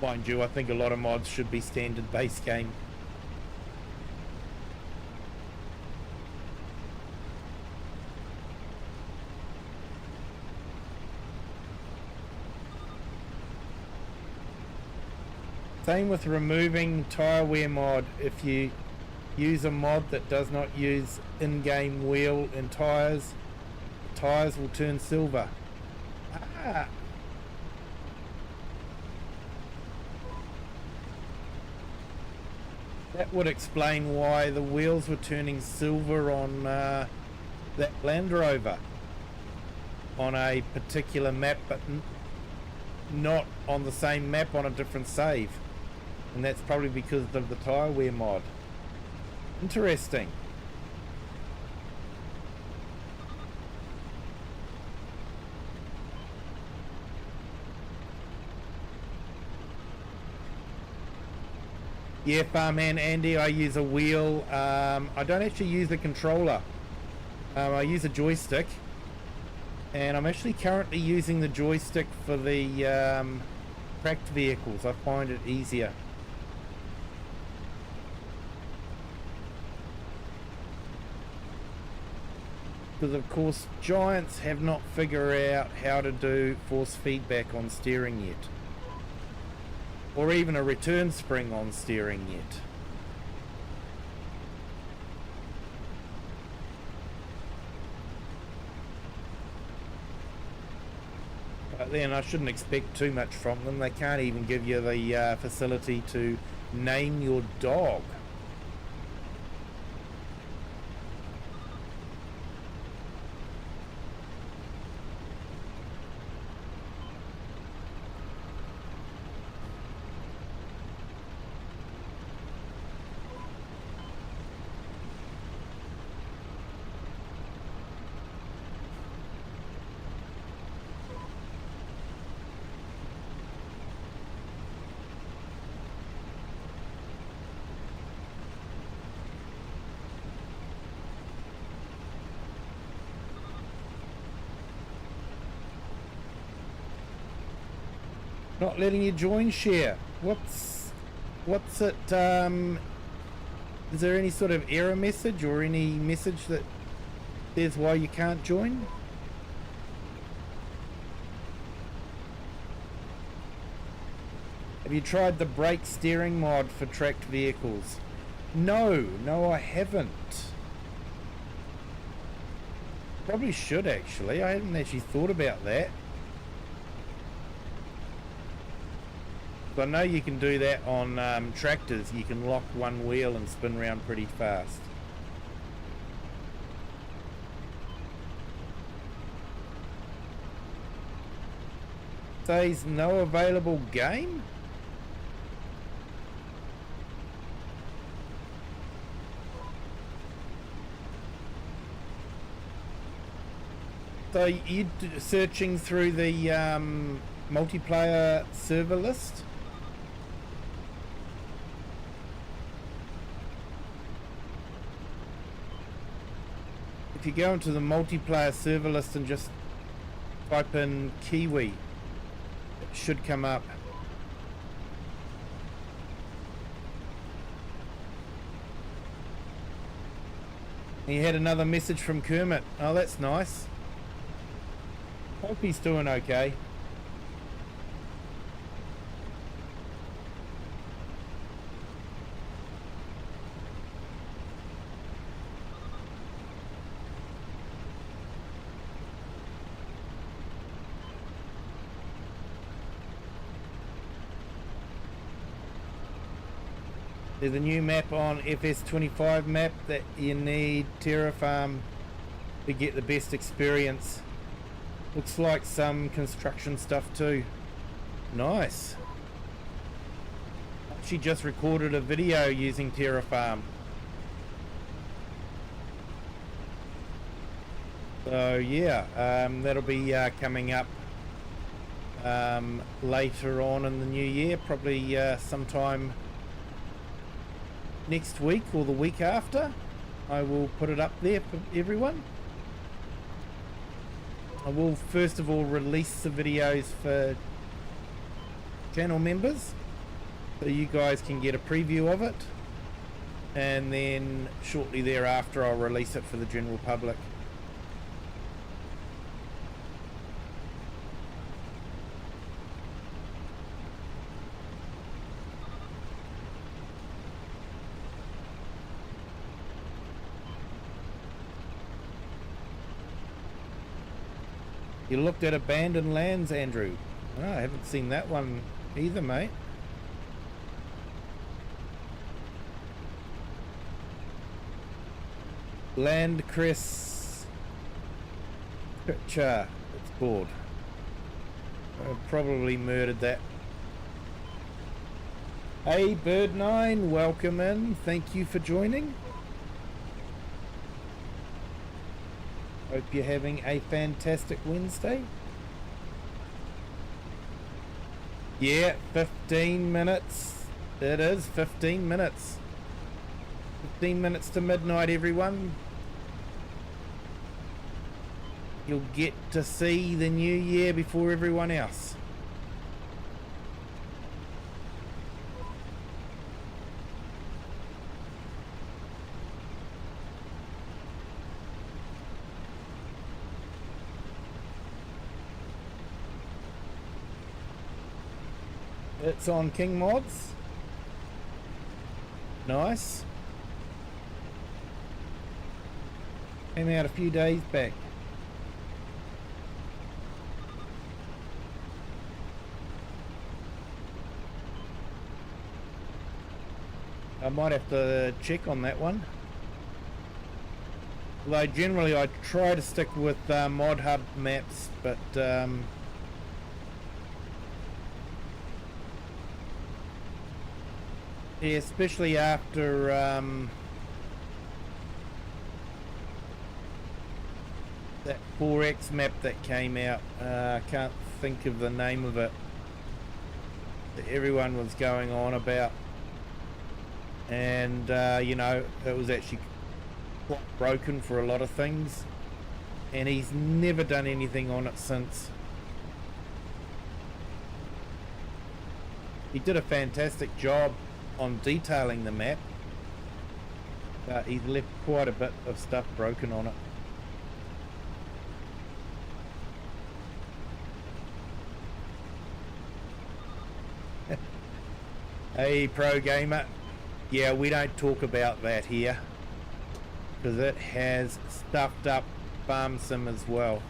Mind you, I think a lot of mods should be standard base game. Same with removing tire wear mod. If you use a mod that does not use in-game wheel and tires, the tires will turn silver. Ah. That would explain why the wheels were turning silver on that Land Rover on a particular map, but not on the same map on a different save. And that's probably because of the tire wear mod. Interesting. Yeah, Farmhand Andy, I use a wheel. I don't actually use a controller. I use a joystick. And I'm actually currently using the joystick for the tracked vehicles. I find it easier. Because of course Giants have not figured out how to do force feedback on steering yet, or even a return spring on steering yet. But then I shouldn't expect too much from them. They can't even give you the facility to name your dog. Not letting you join share. What's it? Is there any sort of error message or any message that says why you can't join? Have you tried the brake steering mod for tracked vehicles? No, I haven't. Probably should actually. I hadn't actually thought about that. But I know you can do that on tractors. You can lock one wheel and spin around pretty fast. Says no available game? So you searching through the multiplayer server list? If you go into the multiplayer server list and just type in Kiwi, it should come up. You had another message from Kermit. Oh, that's nice. Hope he's doing okay. There's a new map on FS25 map that you need Terra Farm to get the best experience. Looks like some construction stuff too. Nice. She just recorded a video using Terra Farm. So yeah, that'll be coming up later on in the new year, probably sometime next week or the week after. I will put it up there for everyone. I will first of all release the videos for channel members so you guys can get a preview of it, and then shortly thereafter I'll release it for the general public. You looked at Abandoned Lands, Andrew? Oh, I haven't seen that one either, mate. Landcrest Picture, it's called. I probably murdered that. Hey, Bird9, welcome in. Thank you for joining. Hope you're having a fantastic Wednesday. Yeah, 15 minutes. It is 15 minutes. 15 minutes to midnight, everyone. You'll get to see the new year before everyone else. It's on King Mods. Nice. Came out a few days back. I might have to check on that one. Although generally I try to stick with Mod Hub maps, but yeah, especially after that 4X map that came out. I can't think of the name of it that everyone was going on about, and you know, it was actually quite broken for a lot of things, and he's never done anything on it since. He did a fantastic job on detailing the map, but he's left quite a bit of stuff broken on it. Hey, Pro Gamer. Yeah, we don't talk about that here because it has stuffed up farm sim as well.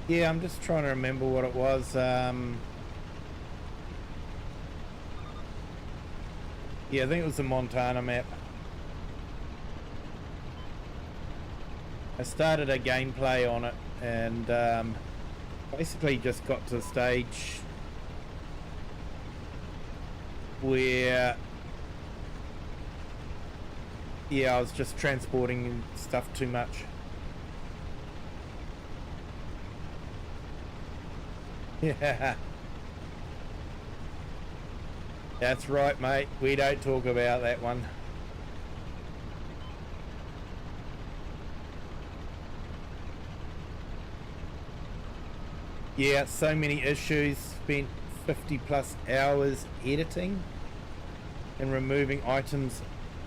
Yeah, I'm just trying to remember what it was. Yeah, I think it was the Montana map. I started a gameplay on it and basically just got to the stage where, yeah, I was just transporting stuff too much. Yeah. That's right, mate. We don't talk about that one. Yeah, so many issues. Spent 50 plus hours editing and removing items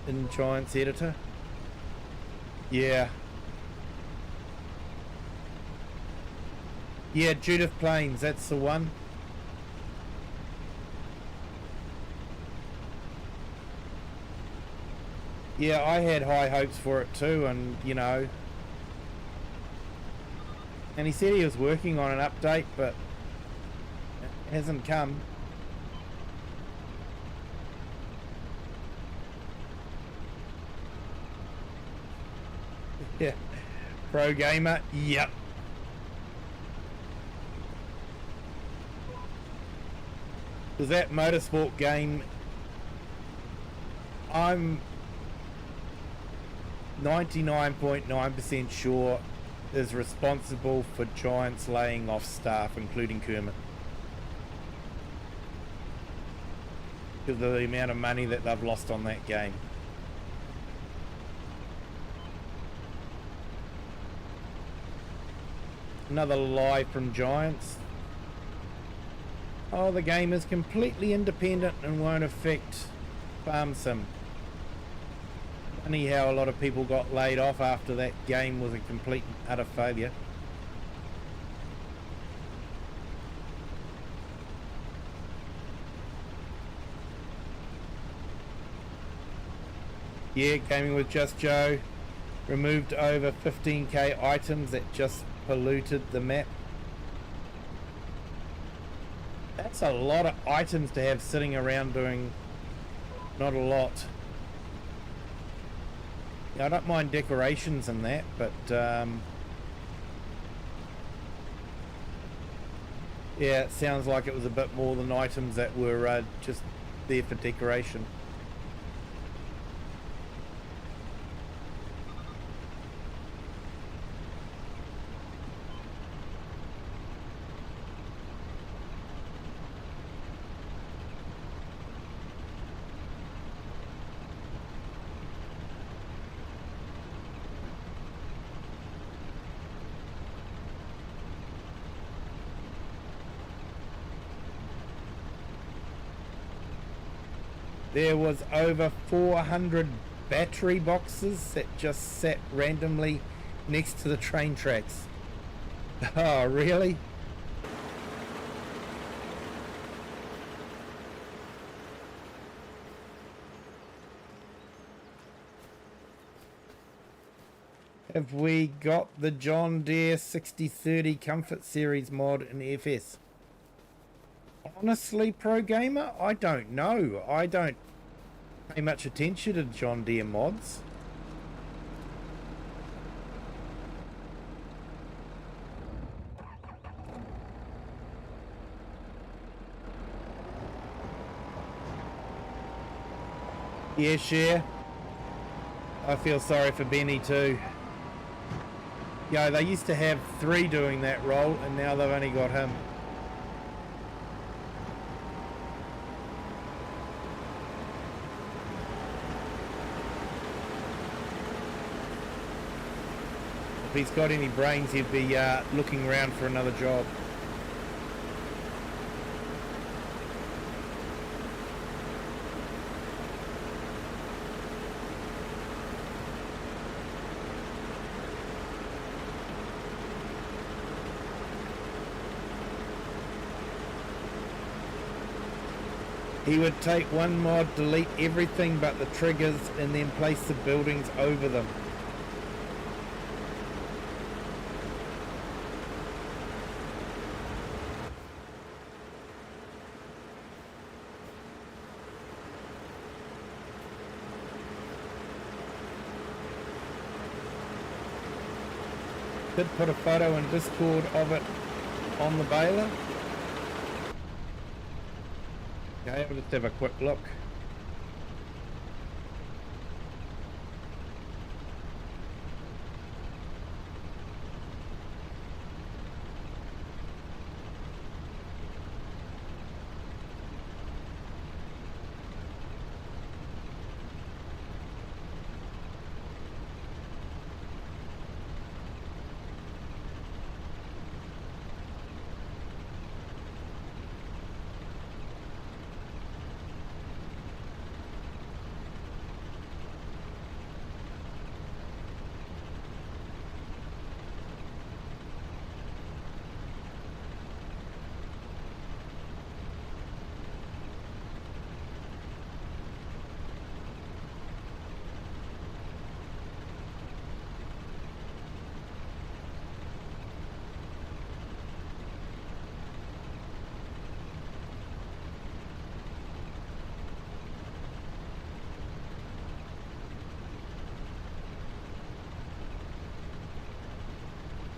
in Giant's editor. Yeah. Yeah, Judith Plains, that's the one. Yeah, I had high hopes for it too, and you know, and he said he was working on an update, but it hasn't come. Yeah, pro gamer, yep. Because that motorsport game, I'm 99.9% sure is responsible for Giants laying off staff, including Kermit, because of the amount of money that they've lost on that game. Another lie from Giants. Oh, the game is completely independent and won't affect Farm Sim. Funny how a lot of people got laid off after that game was a complete and utter failure. Yeah, Gaming with Just Joe removed over 15k items that just polluted the map. That's a lot of items to have sitting around doing not a lot. Yeah, I don't mind decorations and that, but yeah, it sounds like it was a bit more than items that were just there for decoration. There was over 400 battery boxes that just sat randomly next to the train tracks. Oh, really? Have we got the John Deere 6030 Comfort Series mod in FS? Honestly, Pro Gamer, I don't know. I don't pay much attention to John Deere mods. Yeah, share. I feel sorry for Benny too. Yeah, they used to have 3 doing that role, and now they've only got him. If he's got any brains, he'd be looking around for another job. He would take one mod, delete everything but the triggers, and then place the buildings over them. Did put a photo in Discord of it on the baler. Okay, I'll just have a quick look.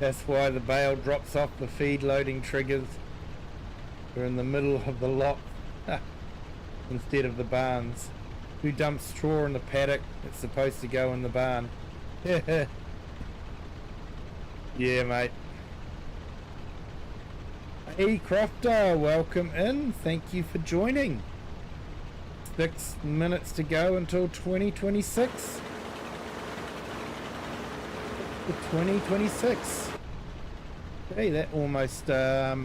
That's why the bale drops off the feed loading triggers. They're in the middle of the lot instead of the barns. Who dumps straw in the paddock? It's supposed to go in the barn. Yeah, mate. Hey, Crofter, welcome in. Thank you for joining. 6 minutes to go until 2026. 2026. Okay, that almost sounded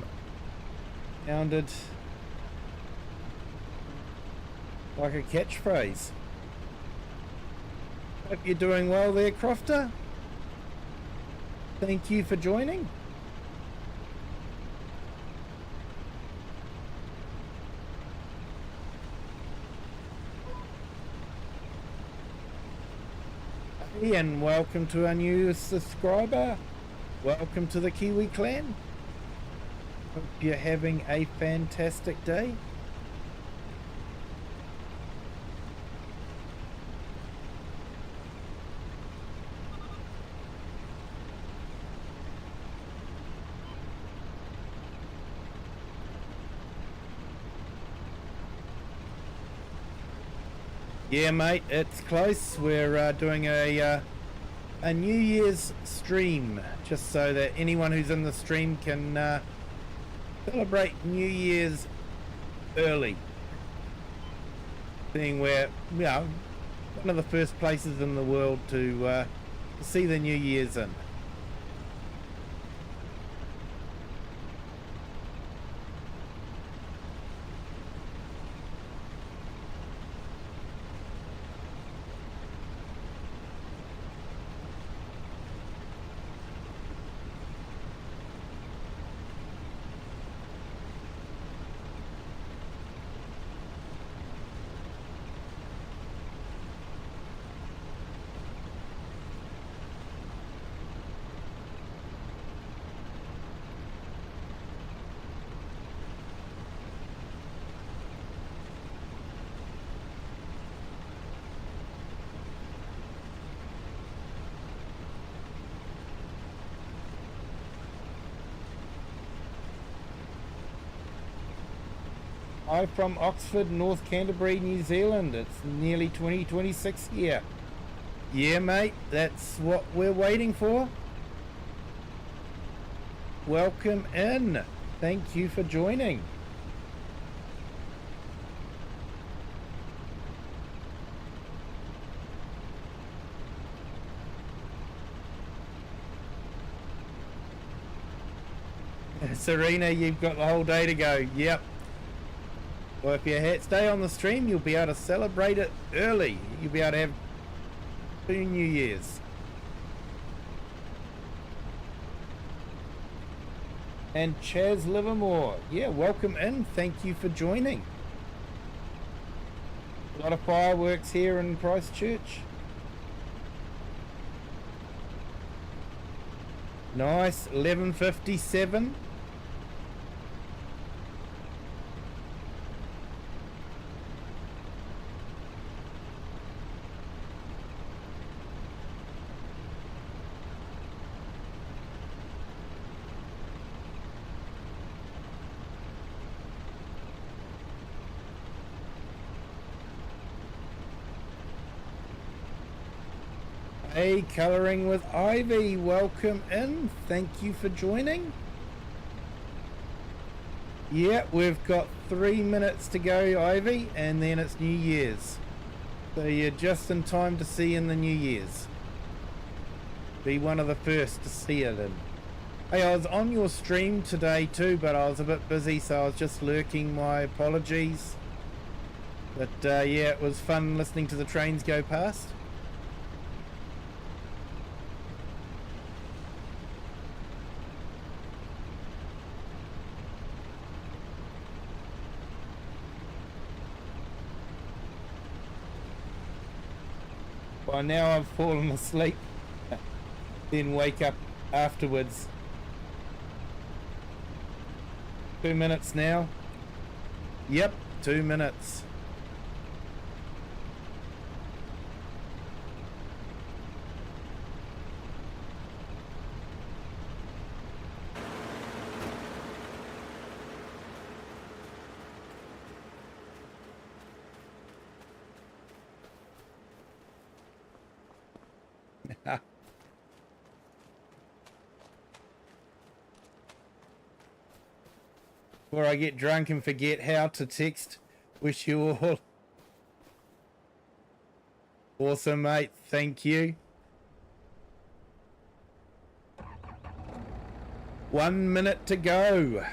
like a catchphrase. Hope you're doing well there, Crofter. Thank you for joining. Hey, and welcome to our new subscriber. Welcome to the Kiwi clan. Hope you're having a fantastic day. Yeah, mate, it's close. We're doing a New Year's stream, just so that anyone who's in the stream can celebrate New Year's early. Being we're, you know, one of the first places in the world to see the New Year's in. I'm from Oxford, North Canterbury, New Zealand. It's nearly 2026 here. Yeah, mate, that's what we're waiting for. Welcome in. Thank you for joining. Serena, you've got the whole day to go. Yep. Well, if you stay on the stream, you'll be able to celebrate it early. You'll be able to have 2 New Years. And Chaz Livermore, yeah, welcome in. Thank you for joining. A lot of fireworks here in Christchurch. Nice, 11:57. Hey, Colouring with Ivy, welcome in. Thank you for joining. Yeah, we've got 3 minutes to go, Ivy, and then it's New Year's. So you're just in time to see in the New Year's. Be one of the first to see it in. Hey, I was on your stream today too, but I was a bit busy, so I was just lurking. My apologies. But yeah, it was fun listening to the trains go past. By now I've fallen asleep, then wake up afterwards. 2 minutes now. Yep, 2 minutes. Before I get drunk and forget how to text, wish you all awesome, mate. Thank you. 1 minute to go.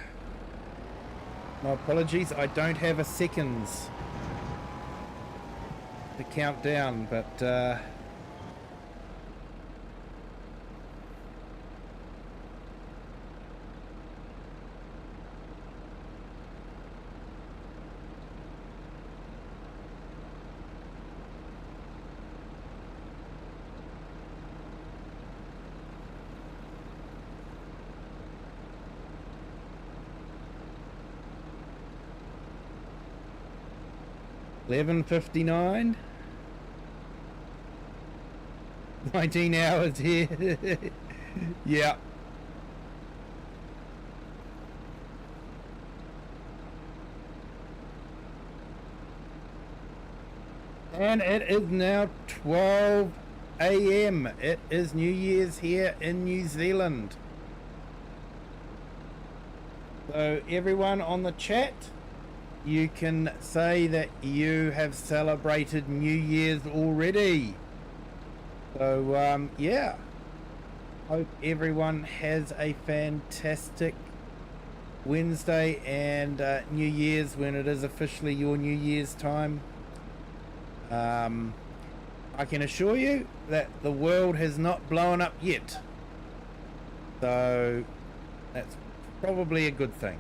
My apologies, I don't have a seconds to count down, but 11:59. 19 hours here. Yeah. And it is now 12 a.m. It is New Year's here in New Zealand. So everyone on the chat, you can say that you have celebrated New Year's already. So yeah, hope everyone has a fantastic Wednesday and New Year's when it is officially your New Year's time. I can assure you that the world has not blown up yet, so that's probably a good thing.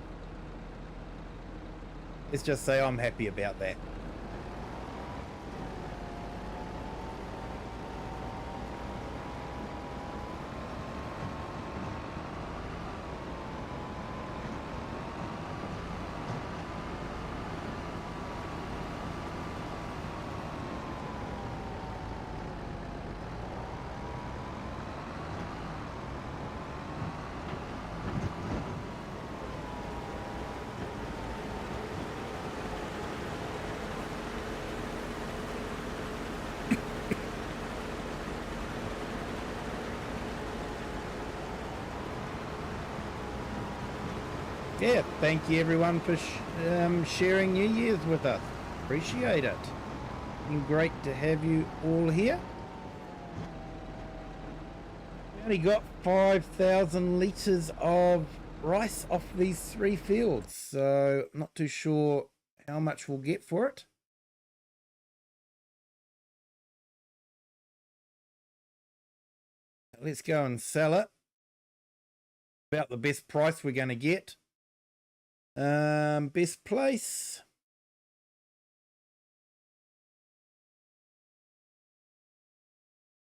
Let's just say I'm happy about that. Yeah, thank you everyone for sharing New Year's with us. Appreciate it. Been great to have you all here. We only got 5,000 litres of rice off these 3 fields, so I'm not too sure how much we'll get for it. Let's go and sell it. About the best price we're going to get. Best place.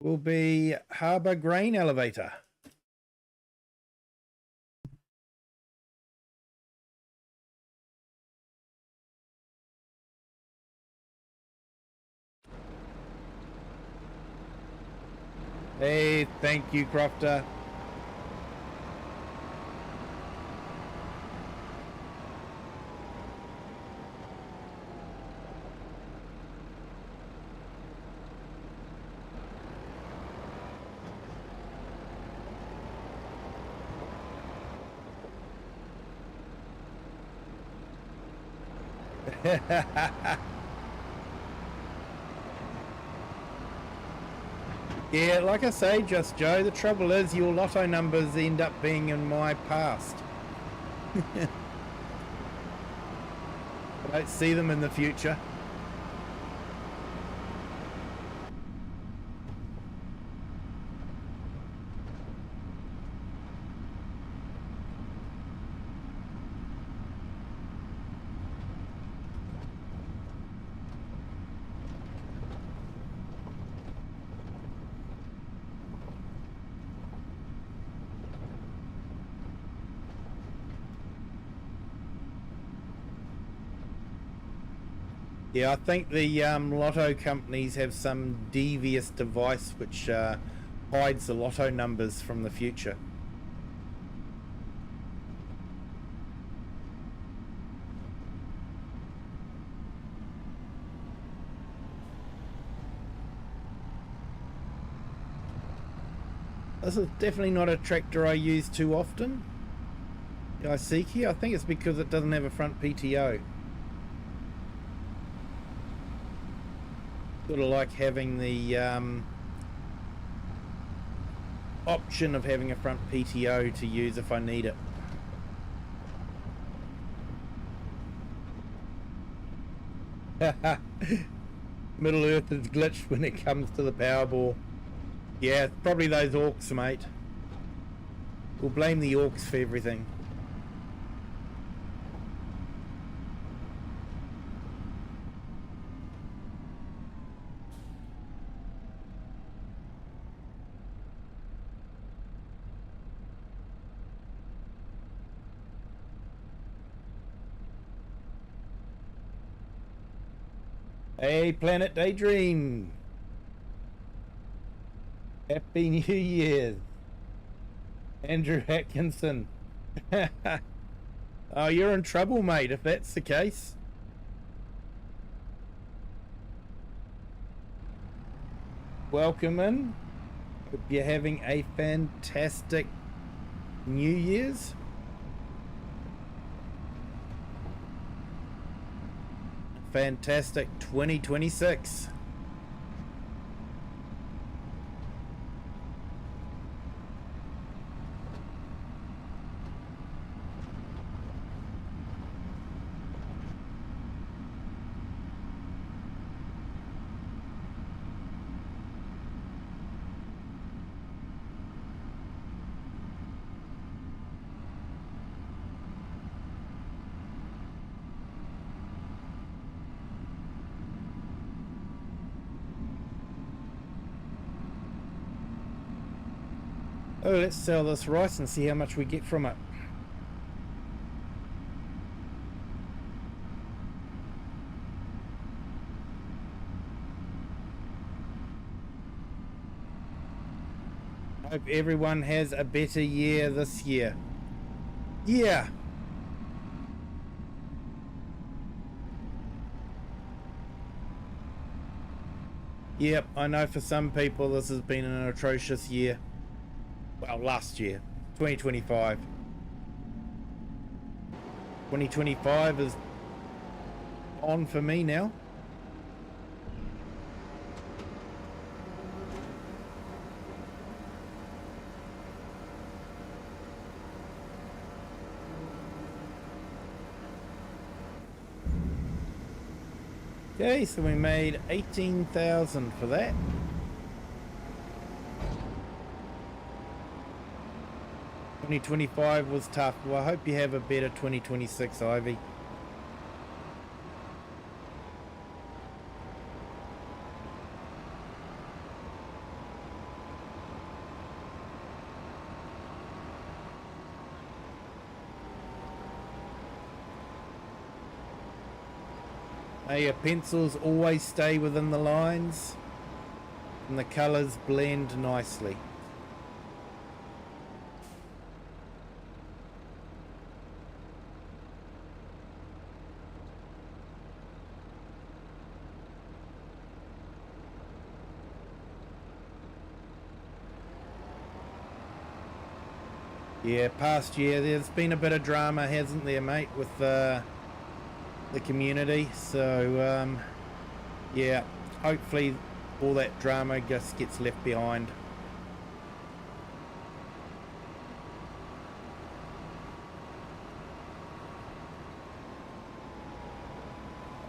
will be Harbour Grain Elevator. Hey, thank you, Crofter. Yeah, like I say, Just Joe, the trouble is your lotto numbers end up being in my past. I don't see them in the future. Yeah, I think the lotto companies have some devious device which hides the lotto numbers from the future. This is definitely not a tractor I use too often. The Iseki, I think it's because it doesn't have a front PTO. Sort of like having the option of having a front PTO to use if I need it. Middle Earth is glitched when it comes to the Powerball. Yeah, probably those orcs, mate. We'll blame the orcs for everything. Hey, Planet Daydream. Happy New Year. Andrew Atkinson. Oh, you're in trouble, mate, if that's the case. Welcome in. Hope you're having a fantastic New Year's. Fantastic 2026. Oh, let's sell this rice and see how much we get from it. Hope everyone has a better year this year. Yeah. Yep, I know for some people this has been an atrocious year. Well, last year, 2025. 2025 is on for me now. Okay, so we made 18,000 for that. 2025 was tough. Well, I hope you have a better 2026, Ivy. Your pencils always stay within the lines and the colours blend nicely. Yeah, past year there's been a bit of drama, hasn't there, mate, with the community. So yeah, hopefully all that drama just gets left behind.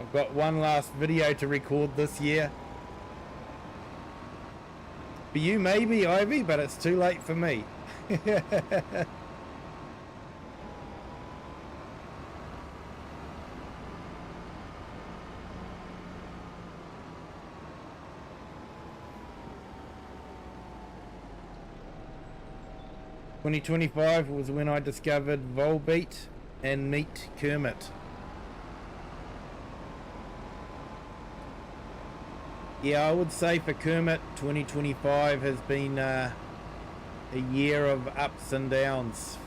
I've got one last video to record this year. For you maybe, Ivy, but it's too late for me. 2025 was when I discovered Volbeat and Meet Kermit. Yeah, I would say for Kermit, 2025 has been a year of ups and downs.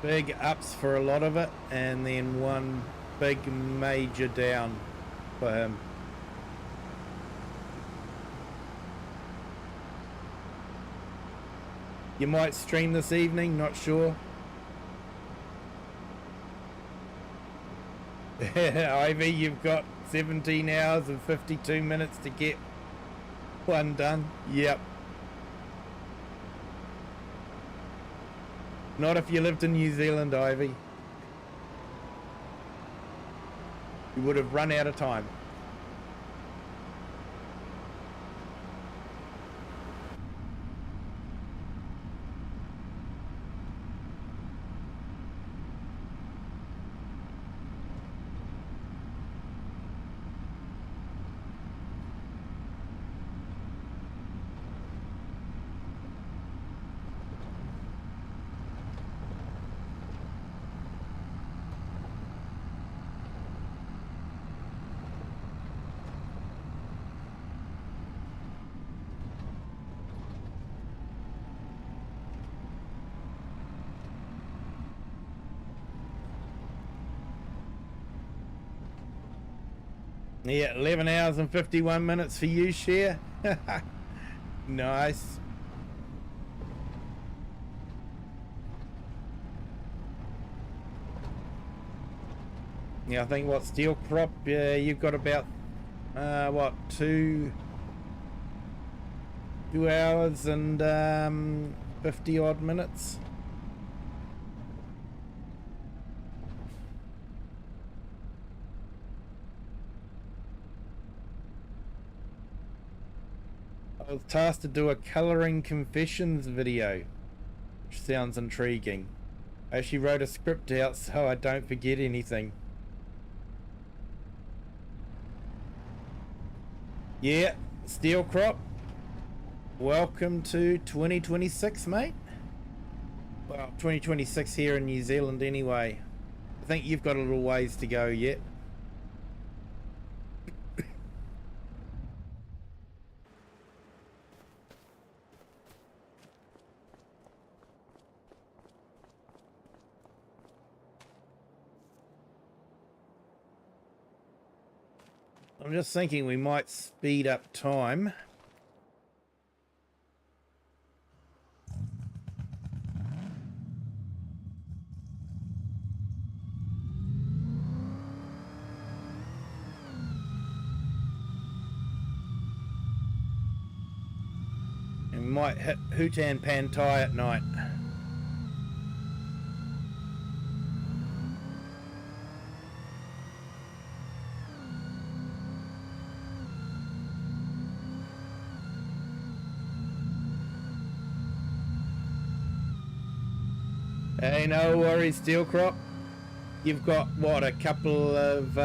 Big ups for a lot of it, and then one big major down for him. You might stream this evening, not sure. Ivy, you've got 17 hours and 52 minutes to get one done. Yep. Not if you lived in New Zealand, Ivy. You would have run out of time. Yeah, 11 hours and 51 minutes for you, Share. Nice. Yeah, I think what, Steel Crop, you've got about, what, 2 hours and 50 odd minutes. I was tasked to do a colouring confessions video, which sounds intriguing. I actually wrote a script out so I don't forget anything. Yeah, Steel Crop, welcome to 2026, mate. Well, 2026 here in New Zealand anyway. I think you've got a little ways to go yet. I'm just thinking we might speed up time. And we might hit Hootan Pantai at night. Hey, no worries, Steel Crop. You've got, what, a couple of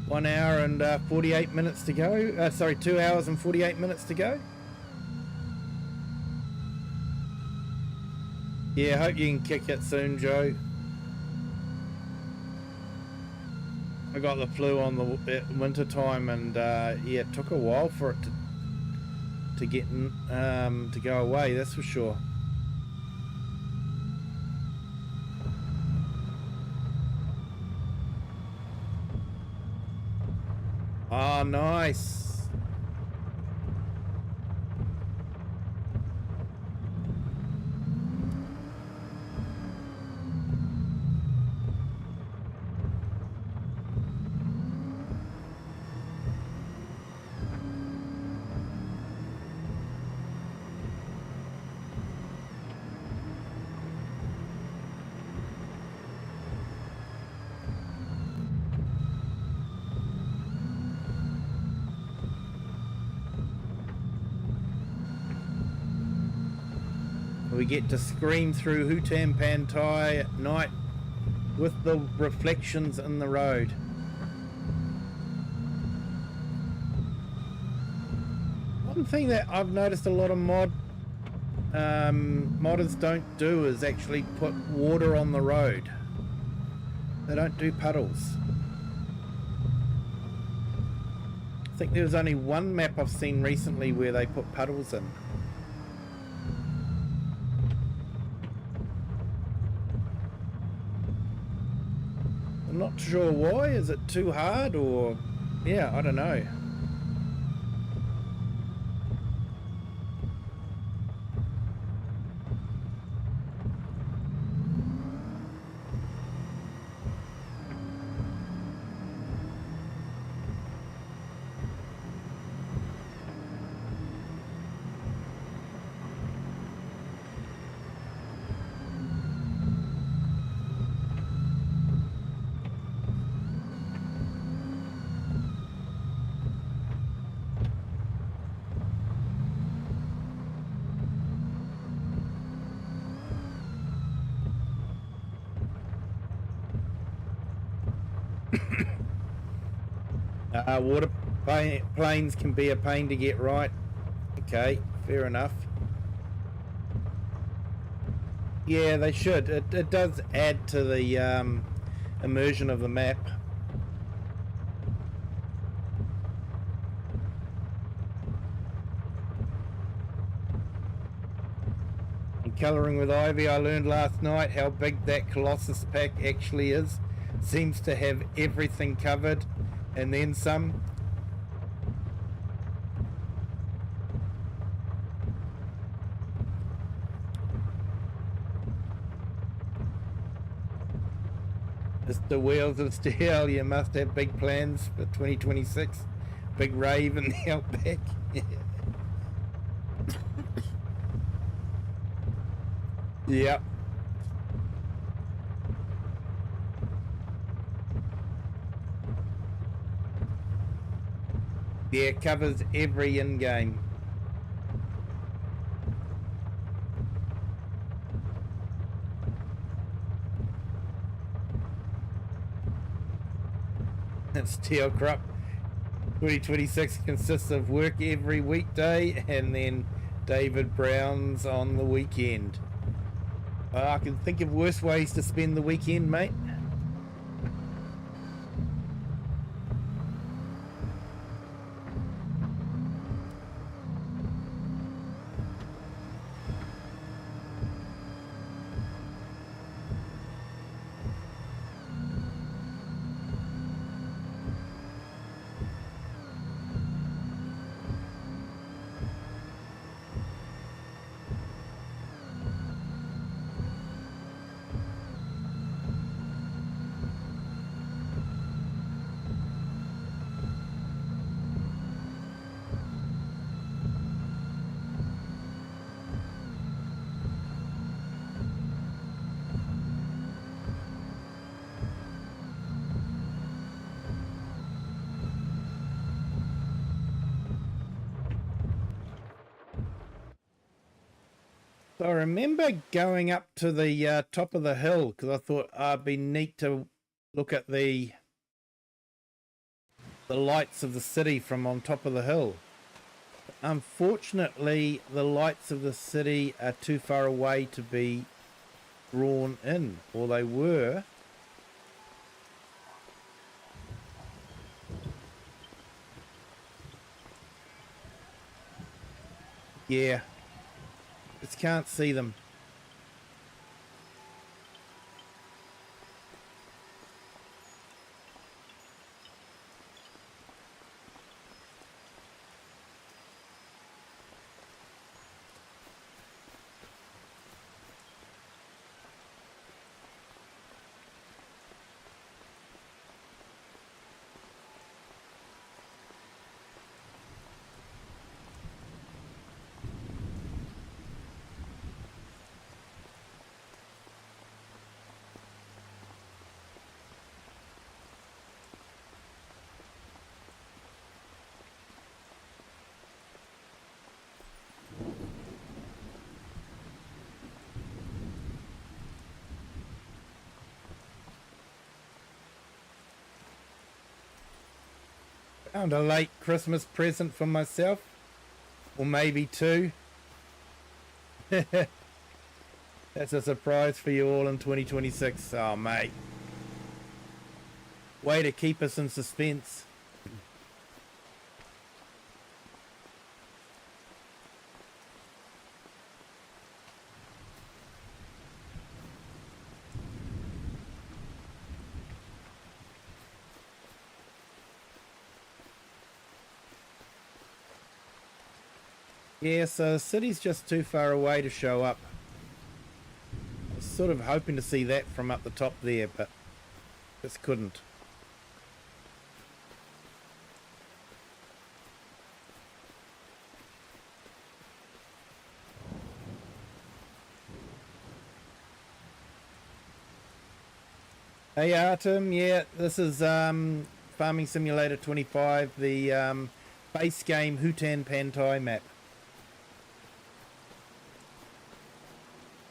1 hour and 48 minutes to go. Sorry, 2 hours and 48 minutes to go. Yeah, hope you can kick it soon, Joe. I got the flu on the winter time, and yeah, it took a while for it to get to go away. That's for sure. Oh, nice. We get to scream through Hutan Pantai at night with the reflections in the road. One thing that I've noticed a lot of modders don't do is actually put water on the road. They don't do puddles. I think there was only one map I've seen recently where they put puddles in. I'm not sure why. Is it too hard, or yeah, I don't know. Water planes can be a pain to get right. Okay, fair enough. Yeah, they should. It does add to the immersion of the map. In Colouring with Ivy, I learned last night how big that Colossus pack actually is. Seems to have everything covered, and then some. Mr. Wheels of Steel, you must have big plans for 2026. Big rave in the outback. Yep. Yeah, it covers every in-game. Steel Crop 2026 consists of work every weekday and then David Brown's on the weekend. I can think of worse ways to spend the weekend, mate. I remember going up to the top of the hill because I thought it'd be neat to look at the lights of the city from on top of the hill. Unfortunately, the lights of the city are too far away to be drawn in, or they were. Yeah. Just can't see them. Found a late Christmas present for myself. Or maybe two. That's a surprise for you all in 2026. Oh, mate. Way to keep us in suspense. Yeah, so the city's just too far away to show up. I was sort of hoping to see that from up the top there, but just couldn't. Hey Artem, yeah, this is Farming Simulator 25, the base game Hutan Pantai map.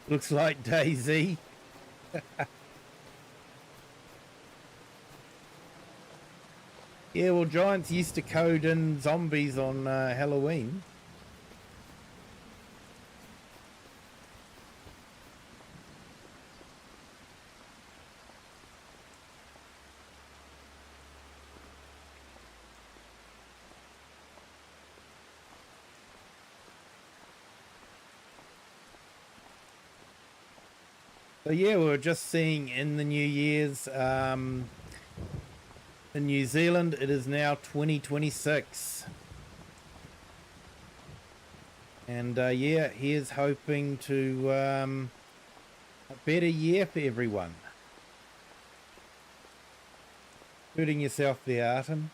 Looks like Daisy. Yeah, well, Giants used to code in zombies on Halloween. So yeah, we were just seeing in the New Year's in New Zealand, it is now 2026. And yeah, here's hoping to a better year for everyone. Including yourself there, Artem.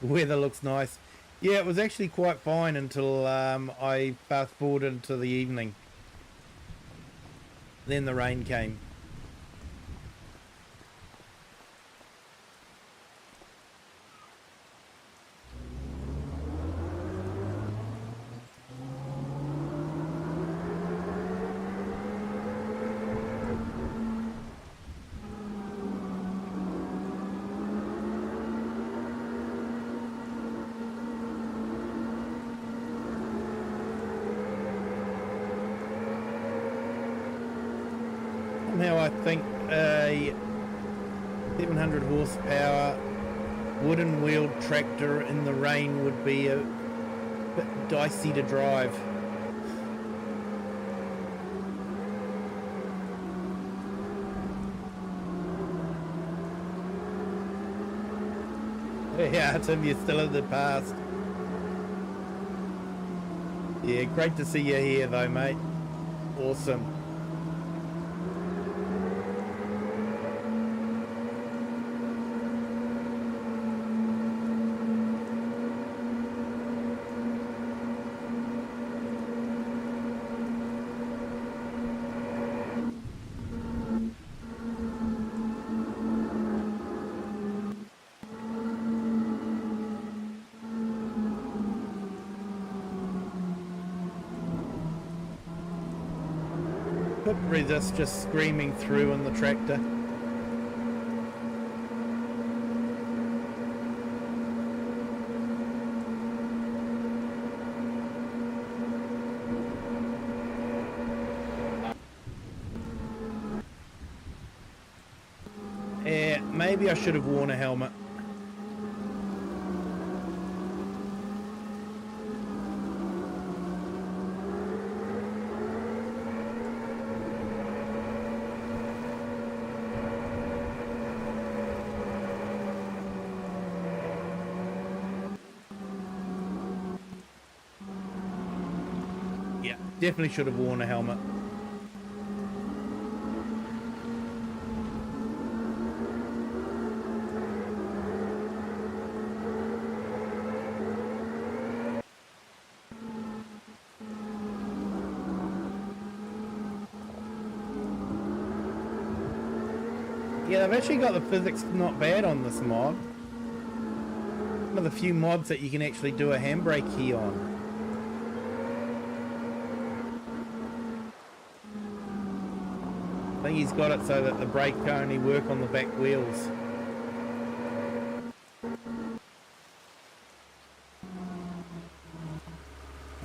The weather looks nice. Yeah, it was actually quite fine until I fast forwarded to the evening. Then the rain came. Now I think a 700 horsepower wooden wheeled tractor in the rain would be a bit dicey to drive. Yeah, Tim, you're still in the past. Yeah, great to see you here though, mate. Awesome. Resist just screaming through on the tractor. Yeah, maybe I should have worn a helmet. Definitely should have worn a helmet. Yeah, they've actually got the physics not bad on this mod. One of the few mods that you can actually do a handbrake key on. I think he's got it so that the brake can only work on the back wheels.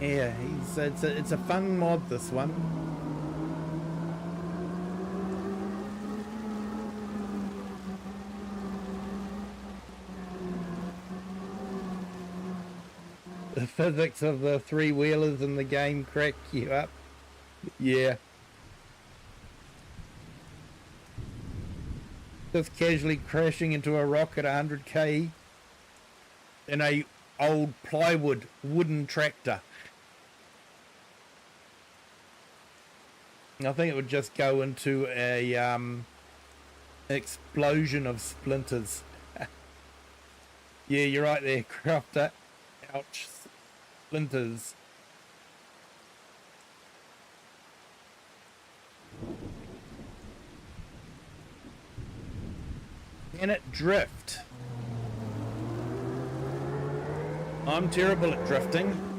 Yeah, it's a fun mod, this one. The physics of the three-wheelers in the game crack you up. Yeah. Just casually crashing into a rock at 100k in a old plywood wooden tractor. I think it would just go into a explosion of splinters. Yeah, you're right there, Crafter. Ouch. Splinters. Can it drift? I'm terrible at drifting.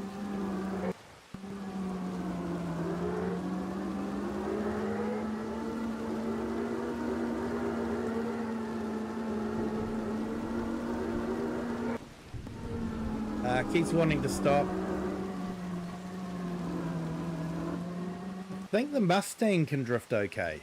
Keeps wanting to stop. I think the Mustang can drift okay.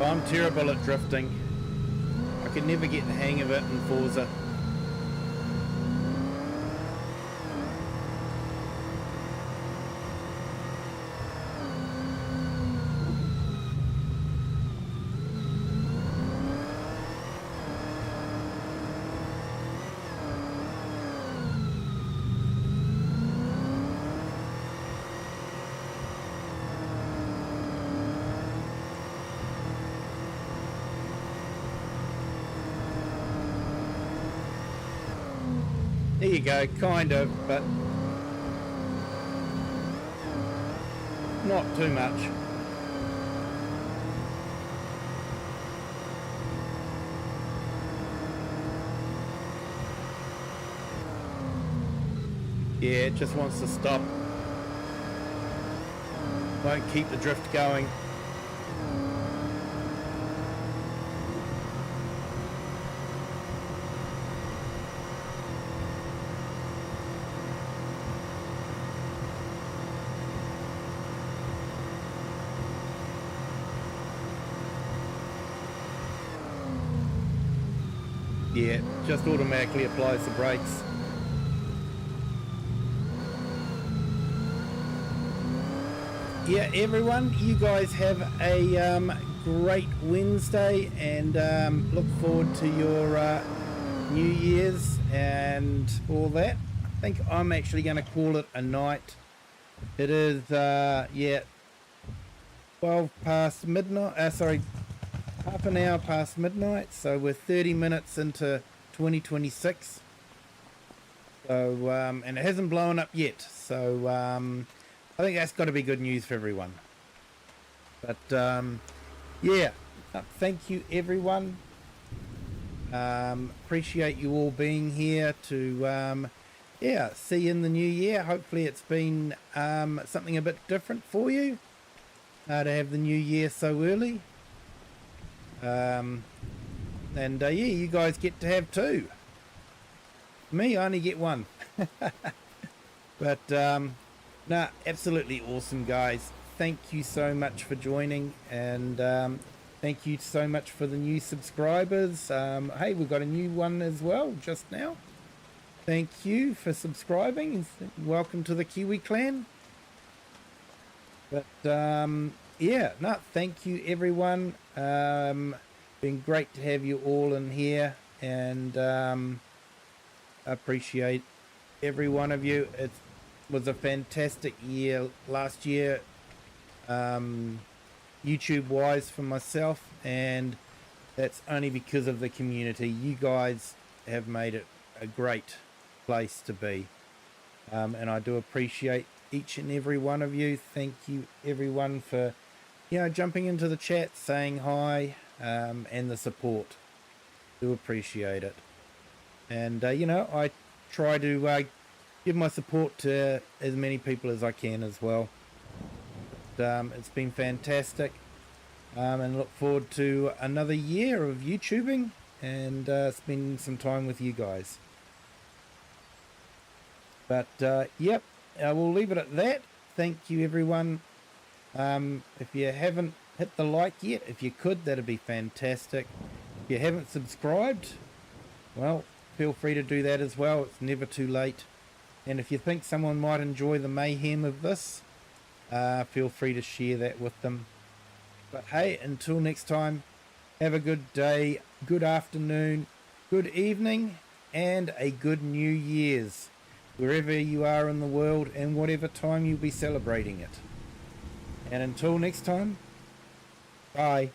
I'm terrible at drifting. I can never get the hang of it in Forza. There you go, kind of, but not too much. Yeah, it just wants to stop. Won't keep the drift going. Yeah, just automatically applies the brakes. Yeah, everyone, you guys have a great Wednesday, and look forward to your New Year's and all that. I think I'm actually going to call it a night. It is, yeah, 12 past midnight, sorry, half an hour past midnight, so we're 30 minutes into 2026. So, and it hasn't blown up yet, so I think that's got to be good news for everyone. But yeah, thank you everyone. Appreciate you all being here to yeah, see you in the new year. Hopefully it's been something a bit different for you to have the new year so early. And yeah, you guys get to have two. Me, I only get one. But nah, absolutely awesome, guys. Thank you so much for joining, and Thank you so much for the new subscribers. Hey, we've got a new one as well just now. Thank you for subscribing. Welcome to the Kiwi clan. But yeah, no, thank you everyone. Been great to have you all in here, and appreciate every one of you. It was a fantastic year last year, YouTube wise, for myself, and that's only because of the community. You guys have made it a great place to be, and I do appreciate each and every one of you. Thank you everyone for jumping into the chat, saying hi, and the support. Do appreciate it. And I try to give my support to as many people as I can as well. It's been fantastic, and look forward to another year of YouTubing and spending some time with you guys. But yep, we'll leave it at that. Thank you everyone. If you haven't hit the like yet, if you could, that'd be fantastic. If you haven't subscribed, well, feel free to do that as well. It's never too late. And if you think someone might enjoy the mayhem of this, feel free to share that with them. But hey, until next time, have a good day, good afternoon, good evening, and a good New Year's, wherever you are in the world and whatever time you'll be celebrating it. And until next time, bye.